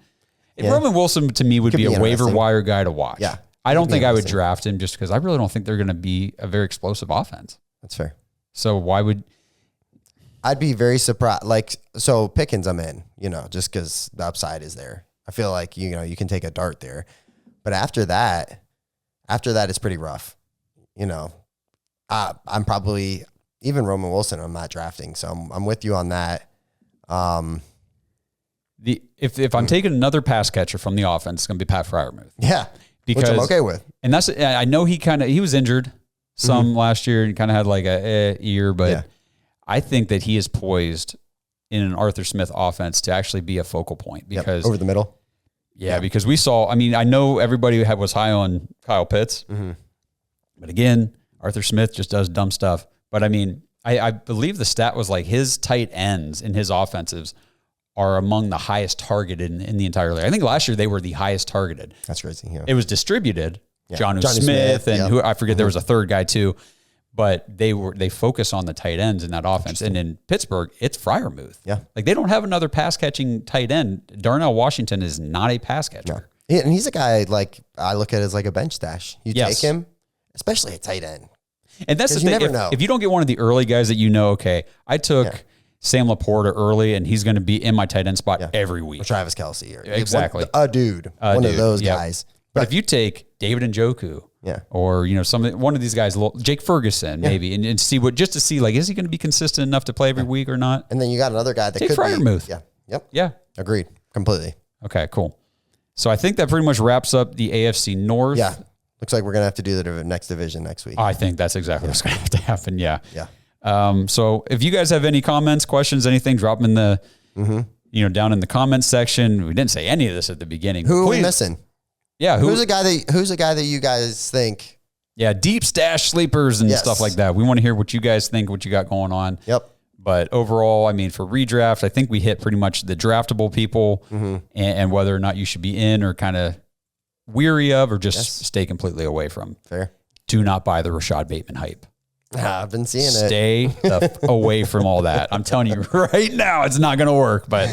Roman Wilson to me would be a waiver wire guy to watch. Yeah. I don't think I would draft him just because I really don't think they're going to be a very explosive offense. That's fair. So why would... I'd be very surprised. So Pickens I'm in, just because the upside is there. I feel like, you can take a dart there. But after that, it's pretty rough. I'm probably... Even Roman Wilson, I'm not drafting, so I'm with you on that. If I'm taking another pass catcher from the offense, it's going to be Pat Freiermuth. Yeah, because, which I'm okay with. And I know he was injured some last year and kind of had like a year, but I think that he is poised in an Arthur Smith offense to actually be a focal point because over the middle. Yeah, because we saw. I know everybody was high on Kyle Pitts, but again, Arthur Smith just does dumb stuff. But I believe the stat was like his tight ends in his offensives are among the highest targeted in the entire league. I think last year they were the highest targeted. That's crazy. Yeah. It was distributed. Yeah. Johnny Smith and who I forget. There was a third guy too, but they focus on the tight ends in that offense. And in Pittsburgh, it's Freiermuth. Yeah, like they don't have another pass catching tight end. Darnell Washington is not a pass catcher. Yeah, and he's a guy like I look at as like a bench stash. You take him, especially a tight end. And that's the thing. If you don't get one of the early guys that okay, I took Sam Laporta early, and he's going to be in my tight end spot every week. Or Travis Kelce. Exactly. One of those guys. But if you take David Njoku, or one of these guys, Jake Ferguson, maybe, and see just to see like is he going to be consistent enough to play every week or not? And then you got another guy that could Freiermuth. be. Yeah. Yep. Yeah. Agreed. Completely. Okay. Cool. So I think that pretty much wraps up the AFC North. Yeah. Looks like we're going to have to do the next division next week. I think that's exactly what's going to have to happen. Yeah. Yeah. So if you guys have any comments, questions, anything, drop them in the, down in the comments section. We didn't say any of this at the beginning. Who are we missing? Yeah. Who's a guy that you guys think? Yeah. Deep stash sleepers and stuff like that. We want to hear what you guys think, what you got going on. Yep. But overall, for redraft, I think we hit pretty much the draftable people and whether or not you should be in or kind of weary of or just stay completely away from. Fair. Do not buy the Rashad Bateman hype. I've been seeing Stay away from all that. I'm telling you right now, it's not going to work, but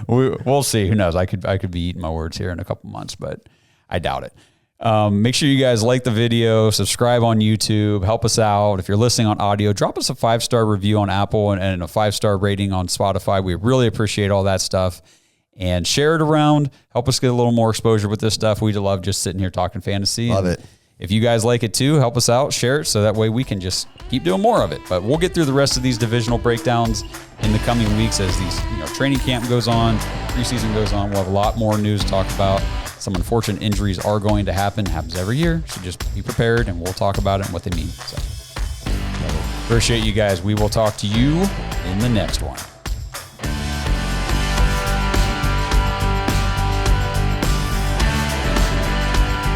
we'll see. Who knows? I could be eating my words here in a couple months, but I doubt it. Make sure you guys like the video, subscribe on YouTube, help us out. If you're listening on audio, drop us a 5-star review on Apple and a 5-star rating on Spotify. We really appreciate all that stuff. And share it around. Help us get a little more exposure with this stuff. We love just sitting here talking fantasy. Love it. if you guys like it too, help us out, share it so that way we can just keep doing more of it. But we'll get through the rest of these divisional breakdowns in the coming weeks as these, training camp goes on, preseason goes on. We'll have a lot more news to talk about. Some unfortunate injuries are going to happen. Happens every year. So just be prepared and we'll talk about it and what they mean. So appreciate you guys. We will talk to you in the next one.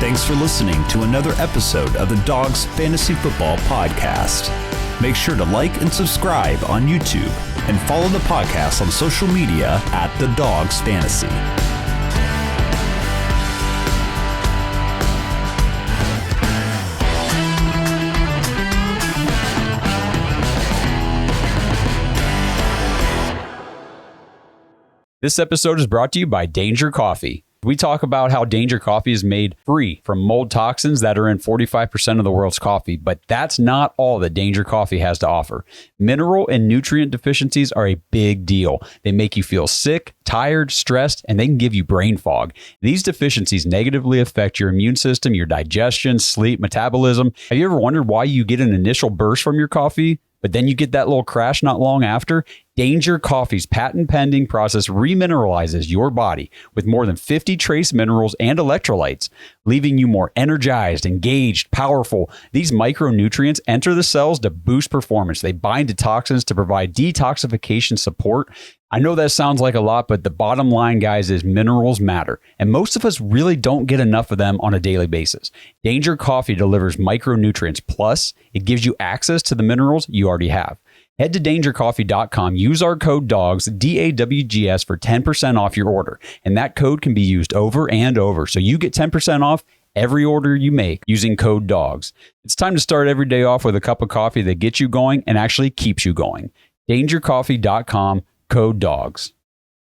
Thanks for listening to another episode of the Dawgs Fantasy Football Podcast. Make sure to like and subscribe on YouTube and follow the podcast on social media at the Dawgs Fantasy. This episode is brought to you by Danger Coffee. We talk about how Danger Coffee is made free from mold toxins that are in 45% of the world's coffee, but that's not all that Danger Coffee has to offer. Mineral and nutrient deficiencies are a big deal. They make you feel sick, tired, stressed, and they can give you brain fog. These deficiencies negatively affect your immune system, your digestion, sleep, metabolism. Have you ever wondered why you get an initial burst from your coffee, but then you get that little crash not long after? Danger Coffee's patent-pending process remineralizes your body with more than 50 trace minerals and electrolytes, leaving you more energized, engaged, powerful. These micronutrients enter the cells to boost performance. They bind to toxins to provide detoxification support. I know that sounds like a lot, but the bottom line, guys, is minerals matter, and most of us really don't get enough of them on a daily basis. Danger Coffee delivers micronutrients, plus it gives you access to the minerals you already have. Head to dangercoffee.com, use our code DAWGS, DAWGS, for 10% off your order, and that code can be used over and over, so you get 10% off every order you make using code DAWGS. It's time to start every day off with a cup of coffee that gets you going and actually keeps you going. dangercoffee.com, code DAWGS.